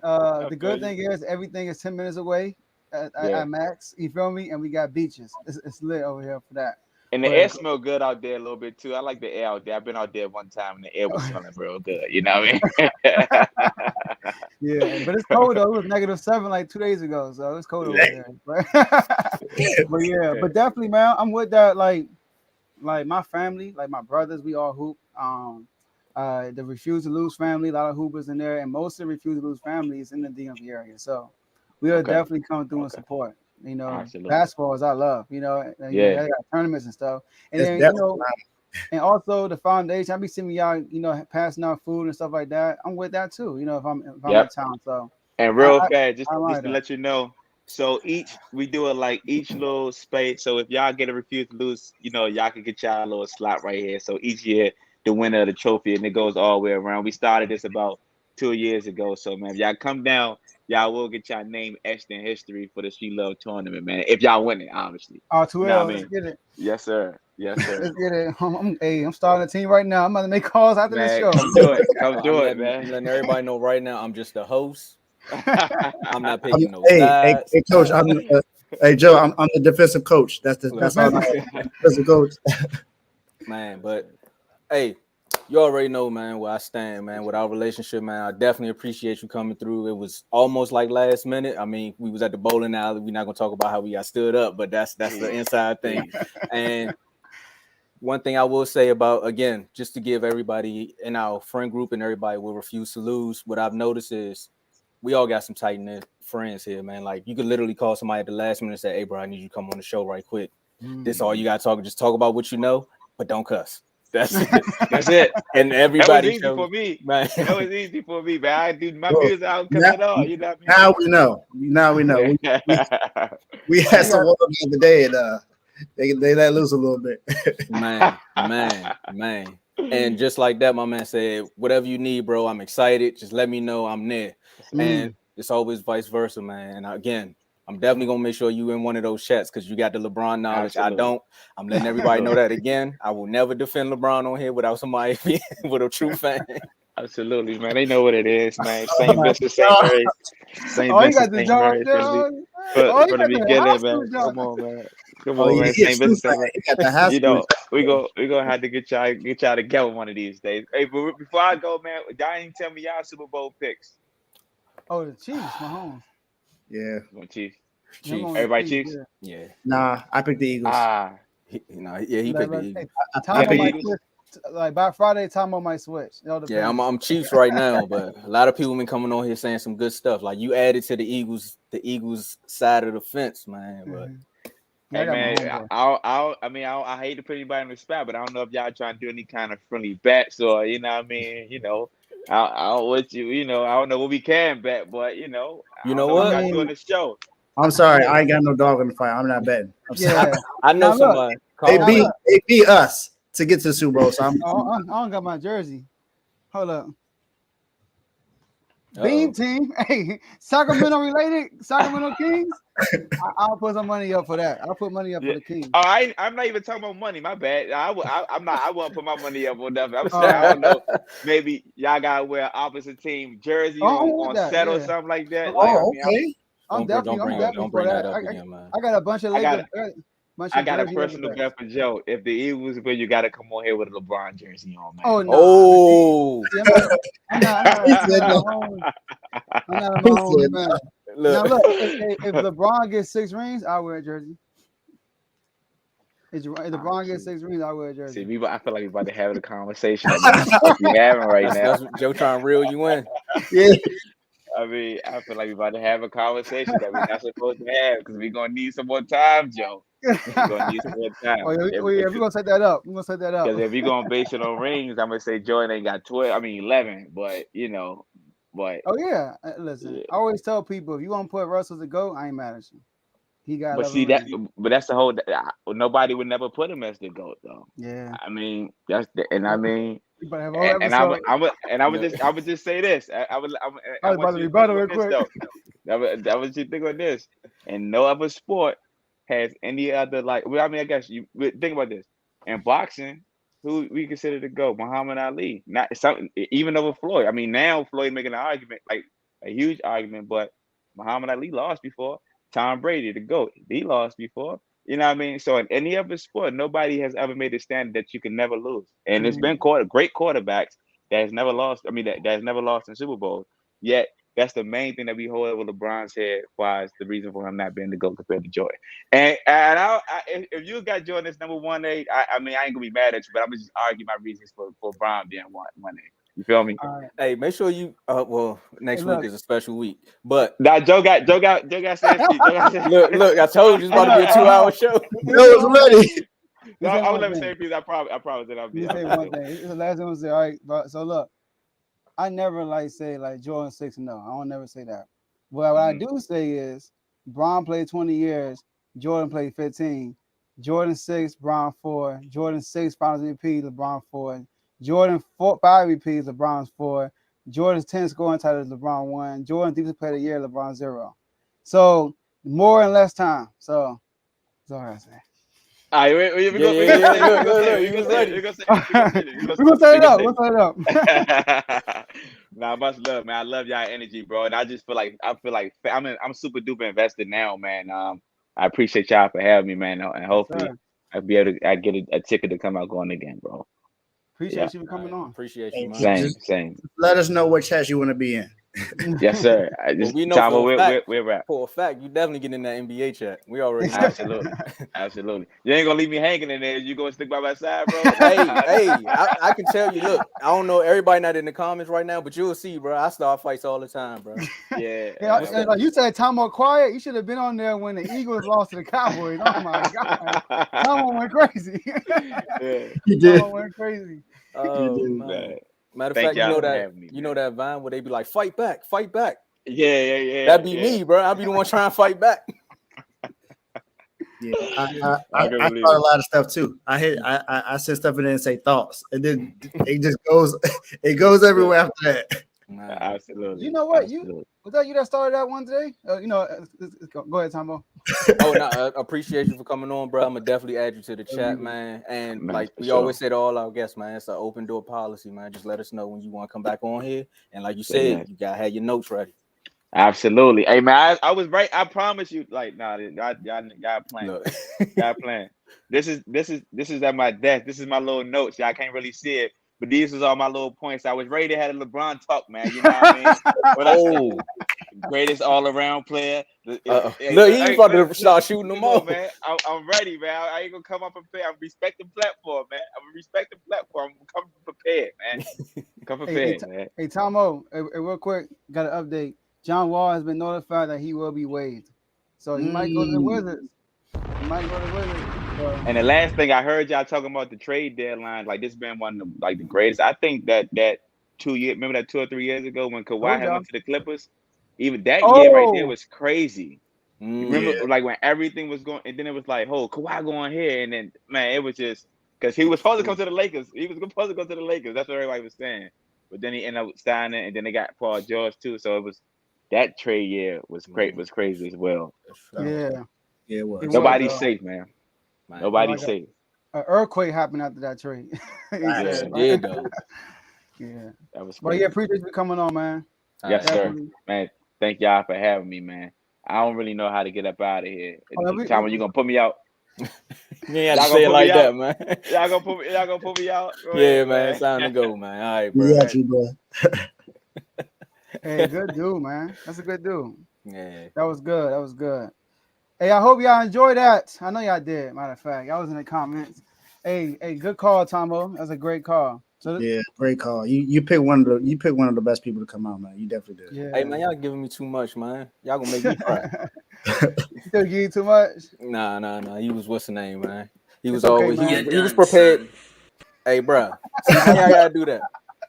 F: I
B: the
F: feel
B: good
F: you.
B: thing is everything is 10 minutes away
F: Yeah.
B: at max. You feel me? And we got beaches. It's lit over here for that.
F: And the air
B: But
F: smell good out there a little bit too. I like the air out there. I've been out there one time and the air was smelling real good. You know what I mean?
B: yeah, but it's cold though. It was -7 like 2 days ago, so it's cold over
F: Yeah.
B: there. But yeah, but definitely, man, I'm with that. Like my family, like my brothers, we all hoop. The Refuse to Lose family, a lot of hoopers in there, and most of the Refuse to Lose family is in the DMV area. So we are
F: Okay.
B: definitely coming through and
F: Okay.
B: support. You know,
F: Absolutely.
B: basketball is I love. You know, and,
F: Yeah.
B: they got tournaments and stuff, and
D: It's
B: then
D: definitely
B: and also the foundation. I be seeing y'all, passing out food and stuff like that. I'm with that too. You know, if I'm
F: Yep.
B: in town, so
F: And
B: I
F: real
B: I,
F: fast, just
B: I like
F: to
B: that.
F: let you know. So we do it like each little space. So if y'all get a Refuse to Lose, y'all can get y'all a little slot right here. So each year the winner of the trophy, and it goes all the way around. We started this about 2 years ago. So man, if y'all come down, y'all will get y'all name etched in history for the She Love tournament, man. If y'all win it, obviously. You know what I
B: Let's
F: mean?
B: get it.
F: Yes, sir. Yes, sir.
B: Let's get it. I'm starting a team right now. I'm about to make calls after this
F: Man,
B: show.
F: come do it. Come
C: I'm
F: do it,
C: letting everybody know right now. I'm just the host. I'm not
D: I'm,
C: picking no
D: hey,
C: sides.
D: coach. Hey, Joe. I'm the defensive coach. That's all. Defensive coach.
C: Man, but hey, you already know, man, where I stand, man. With our relationship, man, I definitely appreciate you coming through. It was almost like last minute. I mean, we was at the bowling alley. We're not gonna talk about how we got stood up, but that's the inside thing. And one thing I will say about, again, just to give everybody in our friend group and everybody will Refuse to Lose, what I've noticed is we all got some tight-knit friends here, man. Like, you could literally call somebody at the last minute and say, hey, bro, I need you to come on the show right quick. This all you got to talk. Just talk about what you know, but don't cuss. That's it.
F: That's it.
C: And
F: That was
C: everybody
F: easy for me.
C: man.
F: That was easy for me, man. I do my
D: Well,
F: music. I don't cuss at all. You know what
D: Now we know. Now we know.
F: I mean?
D: We had some water the other day, and they let loose a little bit.
C: man. And just like that, my man said, whatever you need, bro, I'm excited. Just let me know, I'm there. And it's always vice versa, man. And again, I'm definitely gonna make sure you in one of those chats because you got the LeBron knowledge.
F: Absolutely.
C: I don't. I'm letting everybody know that again. I will never defend LeBron on here without somebody with a true fan.
F: Absolutely, man. They know what it is, man. Same business, same Mary. Same
B: Oh, you
F: business,
B: got the
F: same
B: jump
F: Mary.
B: there.
F: From the beginning, man. Come on, man. Come on, man. Same business, same Mary.
D: He got the high school.
F: We gonna have to get y'all together one of these days. Hey, but before I go, man, y'all ain't tell me y'all Super Bowl picks.
B: Oh, the Chiefs, Mahomes.
D: Yeah.
F: Chiefs.
C: Everybody
F: Chiefs?
C: Yeah.
D: Nah, I picked the Eagles.
C: He picked the Eagles.
B: Tomo might switch. Like by Friday, Tomo might switch.
C: Yeah, I'm Chiefs right now, but a lot of people been coming on here saying some good stuff. Like you added to the Eagles side of the fence, man. But
F: hey man, I hate to put anybody in the spot, but I don't know if y'all trying to do any kind of friendly bets or I don't know what we can bet, but I don't
C: what?
F: Y'all doing the show.
D: I'm sorry, I ain't got no dog in the fight. I'm not betting.
C: I know somebody.
D: They beat us to get to the Super Bowl. So
B: I don't got my jersey. Hold up. Beam team. Hey, Sacramento related? Sacramento Kings? I'll put some money up for that. I'll put money up for the Kings.
F: Oh, I'm not even talking about money. My bad. I won't put my money up on nothing. I'm saying I don't know. Maybe y'all gotta wear opposite team jersey on set or something like that.
D: Okay.
B: I'm definitely for that. I got a bunch of Lakers.
F: I got a personal bet for Joe. If the Eagles win, you got to come on here with a LeBron jersey on, man.
B: Oh, no. I'm not my own man. Now, look, if LeBron gets 6 rings, I'll wear a jersey. If LeBron gets 6 rings, I'll wear a jersey.
F: See, I feel like we're about to have the conversation that we're having right now.
C: That's Joe trying to reel you in.
D: Yeah.
F: I mean, I feel like we're about to have a conversation that we're not supposed to have because we're gonna need some more time, Joe. We're gonna need some more time.
B: Oh, yeah, we're gonna set that up. We're gonna set that up.
F: Because if we're gonna base it on rings, I'm gonna say Jordan ain't got 12. I mean 11, but but
B: Oh yeah, listen.
F: yeah.
B: I always tell people if you want to put Russell to go, I ain't mad at you. He got
F: But
B: 11
F: see that,
B: rings.
F: but that's the whole. Nobody would never put him as the GOAT though.
B: Yeah.
F: I mean that's the, and I mean,
B: You better have a whole
F: and I would,
B: episode.
F: I would just say this. I
B: I was
F: want
B: about to
F: you to
B: rebuttal
F: think
B: real
F: on this
B: quick.
F: though. That was you think on this. And no other sport has any other like. Well, I mean, I guess you think about this. In boxing, who we consider to go? Muhammad Ali. Not something even over Floyd. I mean, now Floyd making an argument, like a huge argument, but Muhammad Ali lost before. Tom Brady, the GOAT, he lost before. You know what I mean? So in any other sport, nobody has ever made a standard that you can never lose. And it's been great quarterbacks that has never lost. I mean, that has never lost in Super Bowl. Yet that's the main thing that we hold over LeBron's head. Why is the reason for him not being the GOAT compared to Jordan? And if you got Jordan as number 1A, I mean, I ain't gonna be mad at you, but I'm gonna just argue my reasons for Bron being 1A. You feel me?
C: Hey, make sure you. Well, next week is a special week, but
F: now Joe got said speak.
C: Look, I told you it's about to be a 2-hour show.
D: Joe was ready.
F: No, I would never say peace. I promise that I'll be.
B: Let me say one thing. This is the last one. Say, all right, but so look, I never say Jordan 6 no. I don't never say that. But what I do say is Bron played 20 years, Jordan played 15. Jordan 6, Bron 4. Jordan 6 Finals MVP, LeBron 4. Jordan 5 MVPs, LeBron's 4. Jordan's 10 scoring titles, LeBron 1. Jordan defensive player of the year, LeBron 0. So more and less time. So that's all I say.
F: All right, we're
B: gonna set it up.
F: Nah, much love, man. I love y'all energy, bro. And I just feel like I'm super duper invested now, man. I appreciate y'all for having me, man. And hopefully I'll be able to get a ticket to come out going again, bro.
B: Appreciate you for coming on.
C: Appreciate you, man.
F: Same.
D: Let us know what chat you want to be in.
F: Yes, sir.
C: We know for a fact you definitely get in that NBA chat. We already know.
F: Absolutely. You ain't gonna leave me hanging in there. You gonna stick by my side, bro?
C: hey, I can tell you. Look, I don't know everybody not in the comments right now, but you'll see, bro. I start fights all the time, bro.
F: Yeah.
B: Like you said, Tomo quiet. You should have been on there when the Eagles lost to the Cowboys. Oh my God, Tomo went crazy.
D: He did.
B: Tomo went crazy.
C: Oh man. Matter of fact, you know that Vine where they be like, fight back.
F: Yeah.
C: That'd be me, bro. I'd be the one trying to fight back.
D: Yeah, I thought a lot of stuff too. I said stuff and then say thoughts, and then it just goes everywhere after that.
F: Absolutely.
B: You know what? Was that you that started that one today? Go ahead, Tombo.
C: Oh no, appreciate you for coming on, bro. I'm gonna definitely add you to the chat, man. And like we always say to all our guests, man, it's an open door policy, man. Just let us know when you want to come back on here. And like you said, you gotta have your notes ready.
F: Absolutely. Hey man, I was right. I promise you. Like, y'all playing. Y'all playing. This is at my desk. This is my little notes. Y'all can't really see it, but these is all my little points. I was ready to have a LeBron talk, man. You know what I mean? Greatest all-around player.
C: Look, he's about to start shooting them off,
F: man. I'm ready, man. I ain't gonna come up prepared. I'm respecting platform, man. I'm respecting platform. I'm coming prepared, man. Come prepared, man.
B: Hey, Tomo, real quick, got an update. John Wall has been notified that he will be waived, so he might go to the Wizards.
F: And the last thing I heard y'all talking about the trade deadline, like this been one of the greatest. I think that 2 years, remember that 2 or 3 years ago when Kawhi went to the Clippers, even that year right there was crazy. Remember, like when everything was going, and then it was like, oh, Kawhi going here, and then man, it was just because he was supposed to come to the Lakers. He was supposed to go to the Lakers. That's what everybody was saying. But then he ended up signing, and then they got Paul George too. So it was that trade year was great, was crazy as well.
B: Yeah,
D: it was.
F: Nobody's safe, man. Nobody's safe.
B: An earthquake happened after that trade.
C: Yeah, though.
B: Yeah,
F: that was.
B: But yeah, appreciate you coming on, man.
F: Yes, sir, man. Thank y'all for having me, man. I don't really know how to get up out of here. Tom, you gonna put me out?
C: You ain't have to say it like that, man.
F: Y'all gonna put me out?
C: Go ahead, man. It's time to go, man. All right, bro.
D: We got you, bro.
B: Hey, good dude, man. That's a good dude.
C: Yeah.
B: That was good. Hey, I hope y'all enjoyed that. I know y'all did, matter of fact. Y'all was in the comments. Hey, good call, Tombo. That's a great call. So
D: Yeah, great call. You pick one of the best people to come out, man. You definitely did.
B: yeah.
C: Hey man, y'all giving me too much, man. Y'all gonna make me cry.
B: You think you eat too much?
C: Nah. He was what's the name, man? He
B: It's
C: was
B: okay,
C: always
B: man.
C: he was prepared. Hey, bruh. See, why y'all gotta do that?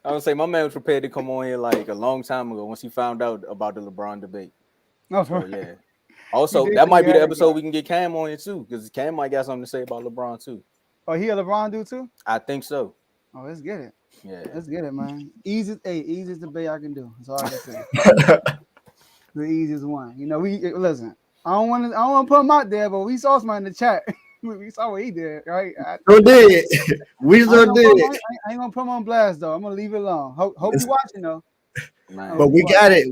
C: I would say my man was prepared to come on here like a long time ago once he found out about the LeBron debate.
B: No,
C: So yeah.
B: You
C: Also,
B: did
C: that
B: say
C: might
B: you
C: be the
B: had it,
C: episode
B: yeah.
C: we can get Cam on here too, because Cam might got something to say about LeBron too.
B: Oh, he a LeBron dude too?
C: I think so.
B: Oh, let's get it.
C: Yeah.
B: Let's get it, man. Easiest debate I can do. That's all I can say. The easiest one. You know, we listen. I don't want to put him out there, but we saw somebody in the chat. We saw what he did, right?
D: Sure did. We sure did.
B: I ain't gonna put him on blast though. I'm gonna leave it alone. Hope you watching though.
C: Man.
D: But we got it.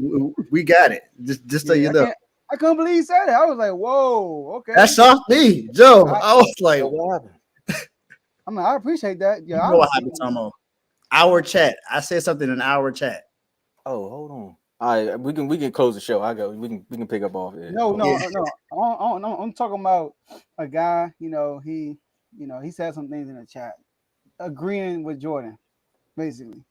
D: We got it. Just so you know.
B: I couldn't believe he said it. I was like, whoa, okay.
D: That shocked me, Joe. I was like,
C: What happened?
B: I mean, I appreciate that. Yeah,
D: you know what happened, Tomo? Our chat. I said something in our chat.
C: Oh, hold on. All right, we can close the show. I go. We can pick up off it.
B: No. I'm talking about a guy. He said some things in the chat, agreeing with Jordan, basically.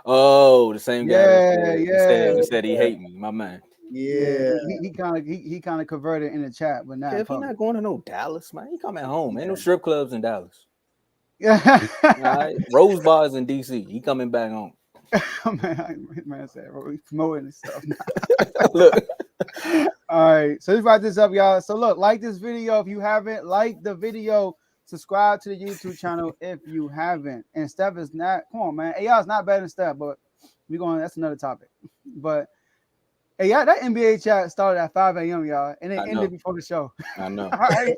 C: Oh, the same guy.
B: Yeah.
C: He said he hate me, my man.
D: Yeah.
B: He kind of converted in the chat, but not.
C: If he not going to no Dallas, man, he come at home. Ain't no strip clubs in Dallas.
B: Yeah.
C: All right, Rose bars in DC. He coming back home.
B: man said he's promoting and stuff.
C: Look.
B: All right, so let's wrap this up, y'all. So look, like this video if you haven't. Like the video. Subscribe to the YouTube channel if you haven't. And Steph is not. Come on, man. AI is not better than Steph, but that's another topic. But hey, yeah, that NBA chat started at 5 a.m., y'all, and it ended before the show.
C: I know.
B: All right.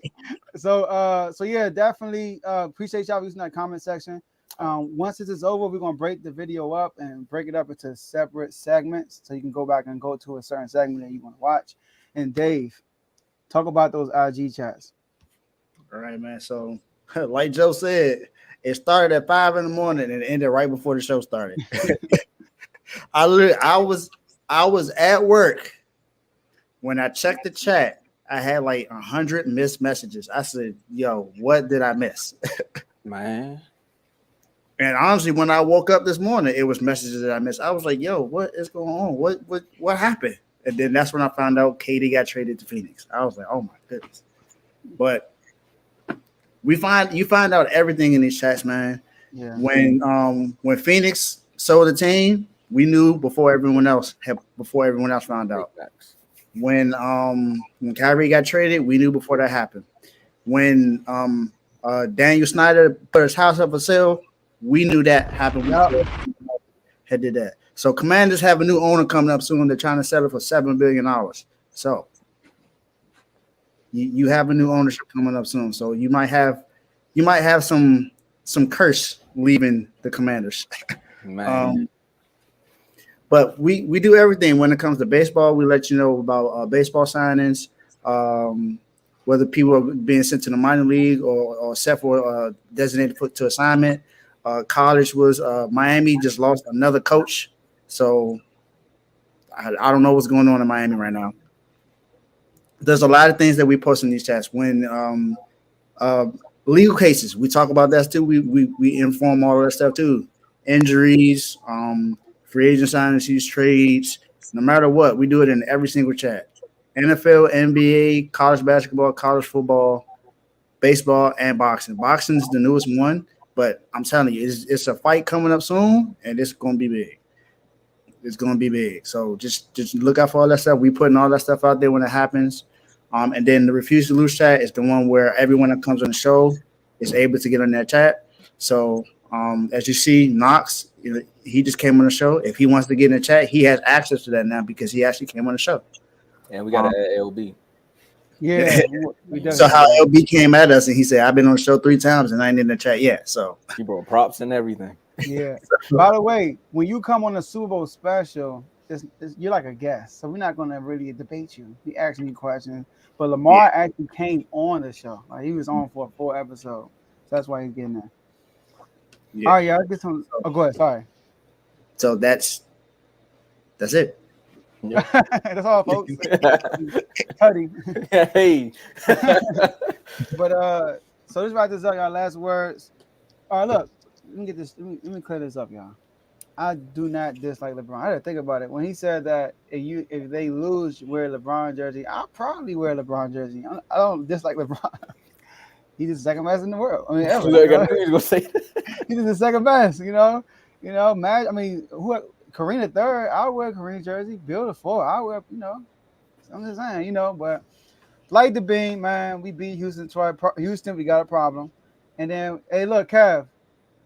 B: So yeah, definitely appreciate y'all using that comment section. Once this is over, we're gonna break the video up and break it up into separate segments, so you can go back and go to a certain segment that you want to watch. And Dave, talk about those IG chats.
D: All right, man. So, like Joe said, it started at 5 a.m. and it ended right before the show started. I was at work when I checked the chat. I had like 100 missed messages. I said, "Yo, what did I miss?"
C: Man.
D: And honestly, when I woke up this morning, it was messages that I missed. I was like, "Yo, what is going on? What happened?" And then that's when I found out Katie got traded to Phoenix. I was like, "Oh my goodness!" But you find out everything in these chats, man.
B: Yeah.
D: When Phoenix sold the team, we knew before everyone else found out. When Kyrie got traded, we knew before that happened. When Daniel Snyder put his house up for sale, we knew that happened. Had did that. So Commanders have a new owner coming up soon. They're trying to sell it for $7 billion. So you have a new ownership coming up soon. So you might have some curse leaving the Commanders.
C: Man.
D: But we do everything when it comes to baseball. We let you know about baseball signings, whether people are being sent to the minor league or set for designated to assignment. College was Miami just lost another coach, so I don't know what's going on in Miami right now. There's a lot of things that we post in these chats. When legal cases, we talk about that too. We inform all that stuff too. Injuries, free agent signings, trades, no matter what, we do it in every single chat. NFL, NBA, college basketball, college football, baseball, and boxing. Boxing's the newest one, but I'm telling you, it's a fight coming up soon, and it's going to be big. It's going to be big. So just look out for all that stuff. We putting all that stuff out there when it happens. And then the Refuse to Lose chat is the one where everyone that comes on the show is able to get on that chat. So as you see, Knoxx, he just came on the show. If he wants to get in the chat, he has access to that now because he actually came on the show.
C: And we got an LB.
B: Yeah.
D: So how LB came at us and he said, "I've been on the show 3 times and I ain't in the chat yet." So
C: he brought props and everything.
B: Yeah. By the way, when you come on the Super Bowl special, you're like a guest, so we're not going to really debate you. We asking you questions, but Lamar actually came on the show. Like he was on for a full episode, so that's why he's getting there. Yeah. All right, y'all get some. Oh, go ahead. Sorry.
D: So that's it.
B: Yeah. That's all, folks. Cuddy.
C: Hey.
B: But so let's write this up. Our last words. All right, look. me get this. Let me clear this up, y'all. I do not dislike LeBron. I had to think about it when he said that if they lose, wear LeBron jersey. I'll probably wear LeBron jersey. I don't dislike LeBron. He's the second best in the world. I mean, ever.
C: Look, I knew you was gonna say that.
B: He's the second best. I mean, Kareem third. I'll wear Kareem jersey. Bill the fourth. I'll wear. I'm just saying. But like the beam, man. We beat Houston twice. Houston, we got a problem. And then, hey, look, Kev.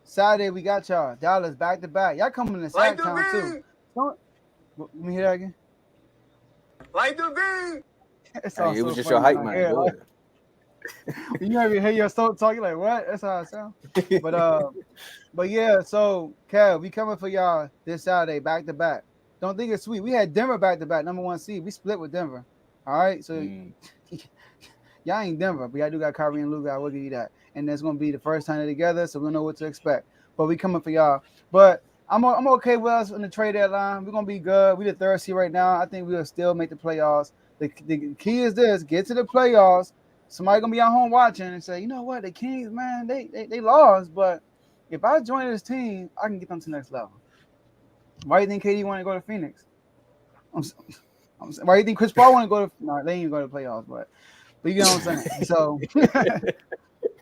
B: Saturday we got y'all. Dallas back to back. Y'all coming to Sack Town too. Let me hear that again.
E: Like the beam.
C: It was just your hype, man.
B: You ever hear your soul talk? You're like, what? That's how it sounds. But yeah. So, Kev, we coming for y'all this Saturday back to back. Don't think it's sweet. We had Denver back to back, number 1 seed. We split with Denver. All right. So y'all ain't Denver, but y'all do got Kyrie and Luka. I will give you that. And that's gonna be the first time they're together, so we know what to expect. But we coming for y'all. But I'm okay with us in the trade deadline. We're gonna be good. We the 3rd seed right now. I think we'll still make the playoffs. The key is this: get to the playoffs. Somebody gonna be at home watching and say, you know what, the Kings, man, they lost. But if I join this team, I can get them to the next level. Why do you think KD want to go to Phoenix? Why do you think Chris Paul want to go to? No, they ain't go to the playoffs, but you know what I'm saying. So.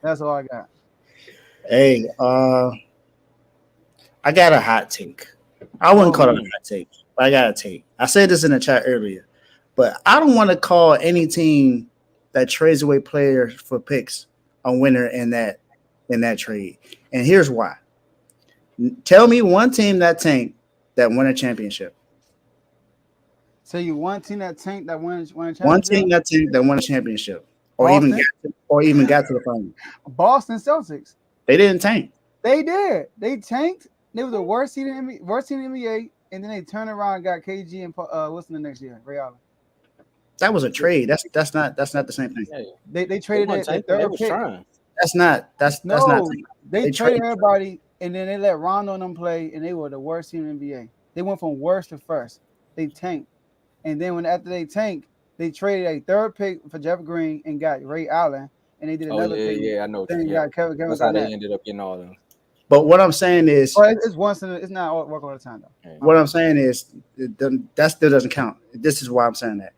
B: That's all I got.
D: Hey, I got a hot take. I wouldn't call it a hot take, but I got a take. I said this in the chat earlier, but I don't want to call any team that trades away players for picks a winner in that trade. And here's why. Tell me one team that tanked that won a championship.
B: So you one team that tanked that won a championship?
D: One team that tanked that won a championship. Or even got to the final.
B: Boston Celtics.
D: They didn't tank.
B: They did. They tanked. They were the worst team in the NBA, and then they turned around and got KG and what's in the next year? Ray Allen.
D: That was a trade. That's not the same thing.
B: They traded it. That's not. They traded everybody, and then they let Rondo and them play, and they were the worst team in the NBA. They went from worst to first. They tanked, and then after they tanked. They traded a 3rd pick for Jeff Green and got Ray Allen, and they did another pick.
C: Yeah, I know.
B: Then got Kevin
C: That's how they ended up getting all them.
D: But what I'm saying is,
B: it's once in it's not work all the time though.
D: What I'm saying is that still doesn't count. This is why I'm saying that.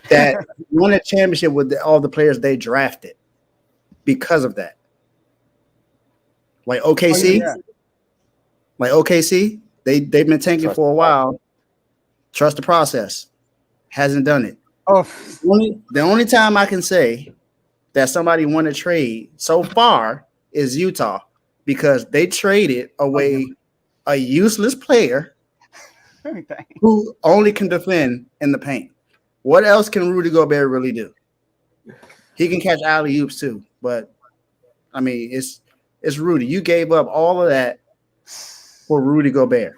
D: That won a championship with all the players they drafted because of that. Like OKC, they've been tanking for a while. Trust the process. Hasn't done it. The only time I can say that somebody won a trade so far is Utah because they traded away a useless player who only can defend in the paint. What else can Rudy Gobert really do? He can catch alley-oops too, but I mean it's Rudy. You gave up all of that for Rudy Gobert,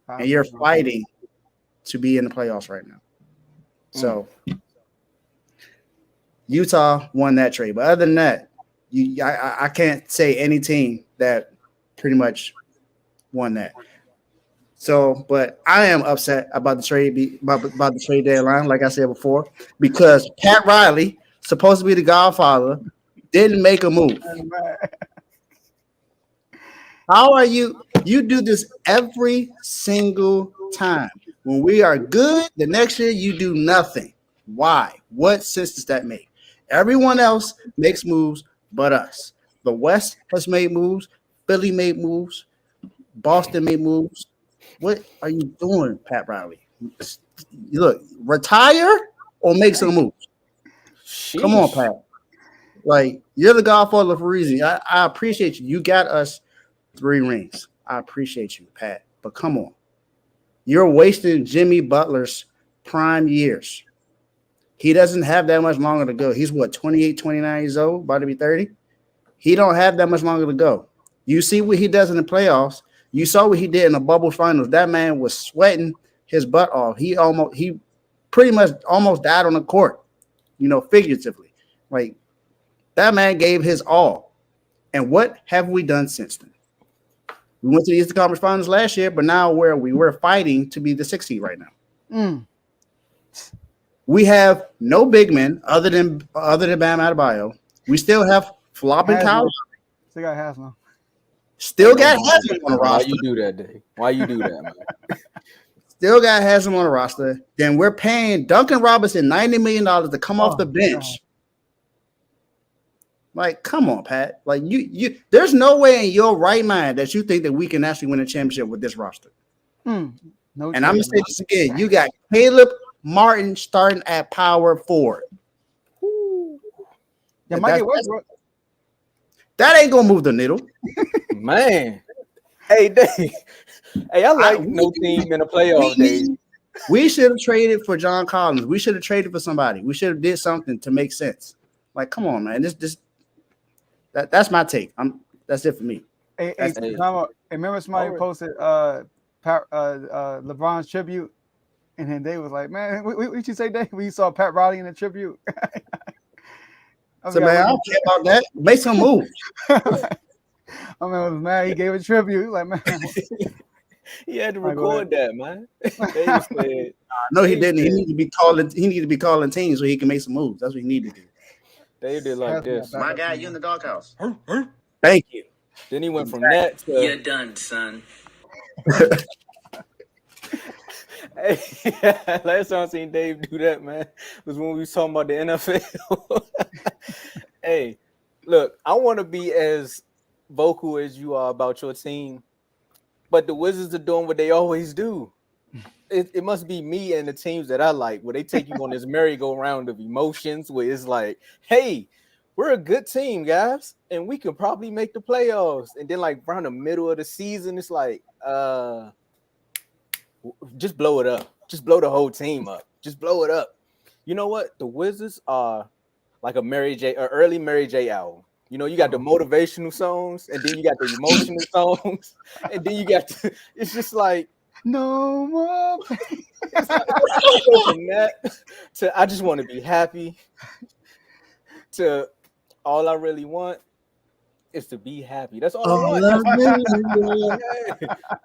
D: and you're fighting to be in the playoffs right now. So Utah won that trade, but other than that, I can't say any team that pretty much won that. So, but I am upset about the trade about the trade deadline, like I said before, because Pat Riley, supposed to be the Godfather, didn't make a move. How are you? You do this every single time. When we are good, the next year you do nothing. Why? What sense does that make? Everyone else makes moves but us. The West has made moves. Philly made moves. Boston made moves. What are you doing, Pat Riley? Look, retire or make some moves. Sheesh. Come on, Pat. Like, you're the Godfather for a reason. I appreciate you. You got us 3 rings. I appreciate you, Pat. But come on. You're wasting Jimmy Butler's prime years. He doesn't have that much longer to go. He's what, 28, 29 years old, about to be 30? He don't have that much longer to go. You see what he does in the playoffs. You saw what he did in the bubble finals. That man was sweating his butt off. He pretty much almost died on the court, figuratively. Like, that man gave his all. And what have we done since then? We went to the Eastern Conference Finals last year, but now where we were fighting to be the 6th seed right now. We have no big men other than Bam Adebayo. We still have flopping Kyle.
B: Still got Haslam.
D: Still got Haslam on the
C: Why
D: roster.
C: you do that, Dave? Why you do that, man?
D: Still got Haslam on the roster. Then we're paying Duncan Robinson $90 million to come off the bench.
B: God.
D: Like, come on, Pat. Like you there's no way in your right mind that you think that we can actually win a championship with this roster.
B: No,
D: and I'm gonna say this again. You got Caleb Martin starting at power forward.
B: Yeah,
D: that ain't gonna move the needle.
C: Man. Hey, Dave. Hey, I like no team in a playoff, Dave.
D: We should have traded for John Collins. We should have traded for somebody. We should have did something to make sense. Like, come on, man. That's my take. That's it for me.
B: Remember somebody posted LeBron's tribute, and then they was like, "Man, what you say, Dave? We saw Pat Riley in the tribute."
D: So man, I don't care about that. Make some moves.
B: I mean, was mad. He gave a tribute. Like, man,
C: he had to record that, man.
D: No, he didn't. He needed to be calling. He needed to be calling teams so he can make some moves. That's what he needed to do.
C: They did like this.
G: My guy, you in the doghouse.
D: Thank you.
C: Then he went from that to
A: You're done, son.
C: Hey, last time I seen Dave do that, man, was when we was talking about the NFL. Hey, look, I want to be as vocal as you are about your team, but the Wizards are doing what they always do. It must be me and the teams that I like, where they take you on this merry-go-round of emotions, where it's like, hey, we're a good team, guys, and we can probably make the playoffs. And then, like, around the middle of the season, it's like, just blow it up. Just blow the whole team up. Just blow it up. You know what? The Wizards are like a early Mary J album. You know, you got the motivational songs, and then you got the emotional songs, and then you got it's just like
B: no more.
C: It's like, from that to I just want to be happy. To all I really want is to be happy. That's all I want.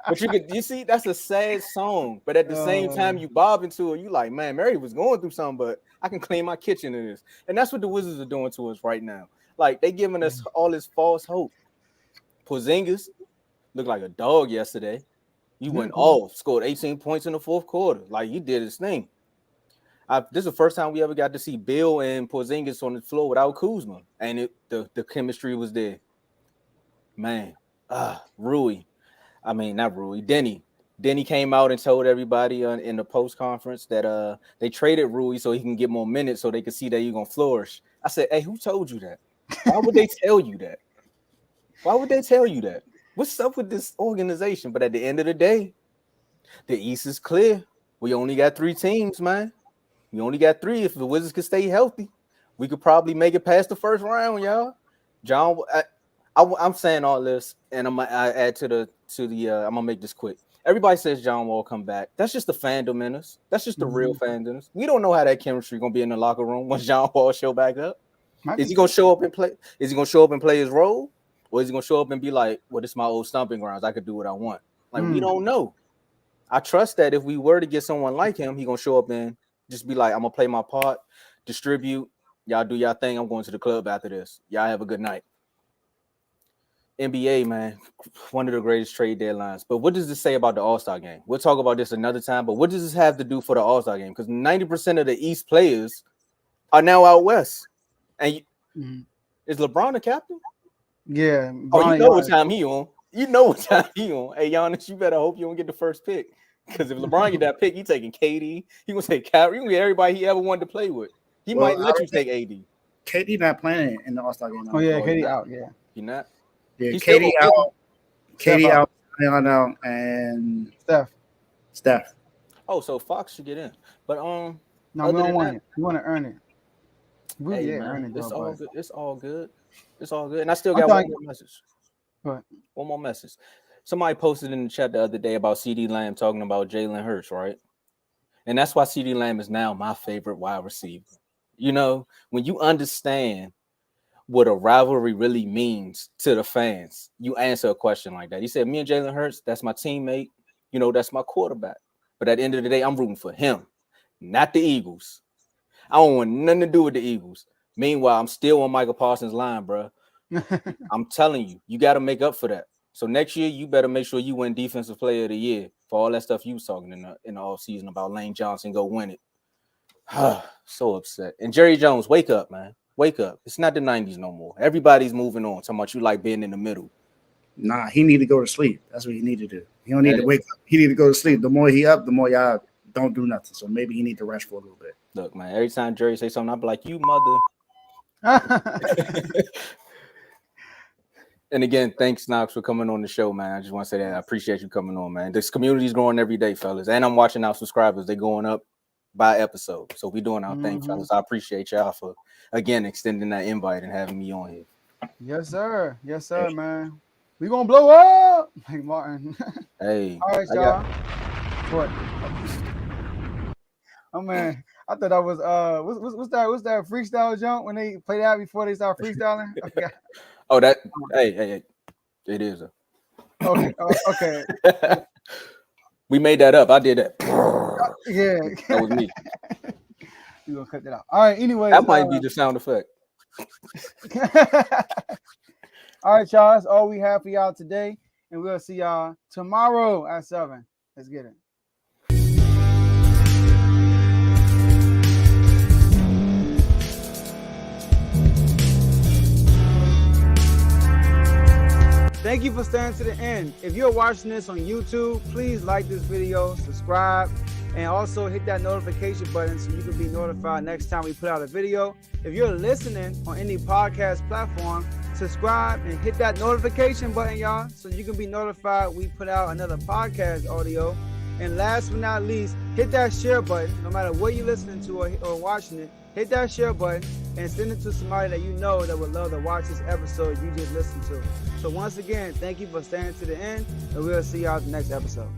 C: But you see, that's a sad song. But at the same time, you bob into it. You like, man, Mary was going through something, but I can clean my kitchen in this. And that's what the Wizards are doing to us right now. Like, they giving us all this false hope. Porzingis looked like a dog yesterday. He went off, scored 18 points in the fourth quarter. Like, he did his thing. This is the first time we ever got to see Bill and Porzingis on the floor without Kuzma. And the chemistry was there. Man, Rui. I mean, not Rui. Denny came out and told everybody in the post conference that they traded Rui so he can get more minutes so they could see that he's gonna flourish. I said, hey, who told you that? Why would they tell you that? Why would they tell you that? What's up with this organization? But at the end of the day, the East is clear. We only got 3 teams, man. We only got 3. If the Wizards could stay healthy, we could probably make it past the first round, y'all. John, I'm saying all this, and I add to the. I'm gonna make this quick. Everybody says John Wall come back. That's just the fandom in us. That's just the real fandom in us. We don't know how that chemistry gonna be in the locker room once John Wall show back up. Is he gonna show up and play? Is he gonna show up and play his role, or is he gonna show up and be like, "Well, this is my old stomping grounds. I could do what I want." Like we don't know. I trust that if we were to get someone like him, he gonna show up and just be like, "I'm gonna play my part, distribute. Y'all do y'all thing. I'm going to the club after this. Y'all have a good night." NBA, man, one of the greatest trade deadlines. But what does this say about the All-Star game? We'll talk about this another time, but what does this have to do for the All-Star game? Because 90% of the East players are now out West. And is LeBron the captain?
B: Yeah.
C: Oh, you know what time he on. You know what time he on. Hey, Giannis, you better hope you don't get the first pick. Because if LeBron get that pick, he taking KD. He gonna take Kyrie. He gonna get everybody he ever wanted to play with. He might let you take AD.
D: KD not playing in the All-Star game.
B: Oh, yeah, KD out, yeah.
C: He not?
D: Yeah, KD out. KD out now, and Steph.
C: Oh, so Fox should get in. But
B: no, we don't want it. We want to earn it.
C: Earn it. It's all good. It's all good. It's all good. And I still got one more message.
B: What?
C: One more message. Somebody posted in the chat the other day about CeeDee Lamb talking about Jalen Hurts, right? And that's why CeeDee Lamb is now my favorite wide receiver. You know, when you understand what a rivalry really means to the fans, you answer a question like that. He said, me and Jalen Hurts, that's my teammate. You know, that's my quarterback. But at the end of the day, I'm rooting for him, not the Eagles. I don't want nothing to do with the Eagles. Meanwhile, I'm still on Michael Parsons' line, bro. I'm telling you, you got to make up for that. So next year, you better make sure you win Defensive Player of the Year for all that stuff you was talking in the offseason about Lane Johnson go win it. So upset. And Jerry Jones, wake up, man. Wake up. It's not the 90s no more. Everybody's moving on. Talking about you like being in the middle.
D: Nah, he need to go to sleep. That's what he need to do. He don't need to wake up. He need to go to sleep. The more he up, the more y'all don't do nothing. So maybe he need to rest for a little bit.
C: Look, man, every time Jerry say something, I'll be like, you mother. And again, thanks, Knoxx, for coming on the show, man. I just want to say that I appreciate you coming on, man. This community's growing every day, fellas. And I'm watching our subscribers. They're going up by episode. So we doing our thing, fellas. I appreciate y'all for, again, extending that invite and having me on here.
B: Yes, sir. Yes, sir, man. We gonna blow up. Hey, Martin.
C: Hey.
B: All right, y'all. What? Oh, man. I thought that was what's that freestyle jump when they play that before they start freestyling? I forgot.
C: Oh, that hey, it is
B: okay. Okay.
C: We made that up. I did that.
B: Yeah,
C: that was me.
B: You gonna cut that out? All right. Anyways,
C: that might be the sound effect.
B: All right, y'all. That's all we have for y'all today, and we'll see y'all tomorrow at 7. Let's get it. Thank you for staying to the end. If you're watching this on YouTube, please like this video, subscribe, and also hit that notification button so you can be notified next time we put out a video. If you're listening on any podcast platform, subscribe and hit that notification button, y'all, so you can be notified we put out another podcast audio. And last but not least, hit that share button. No matter what you're listening to or watching it, hit that share button and send it to somebody that you know that would love to watch this episode you just listened to. So once again, thank you for staying to the end, and we'll see y'all at the next episode.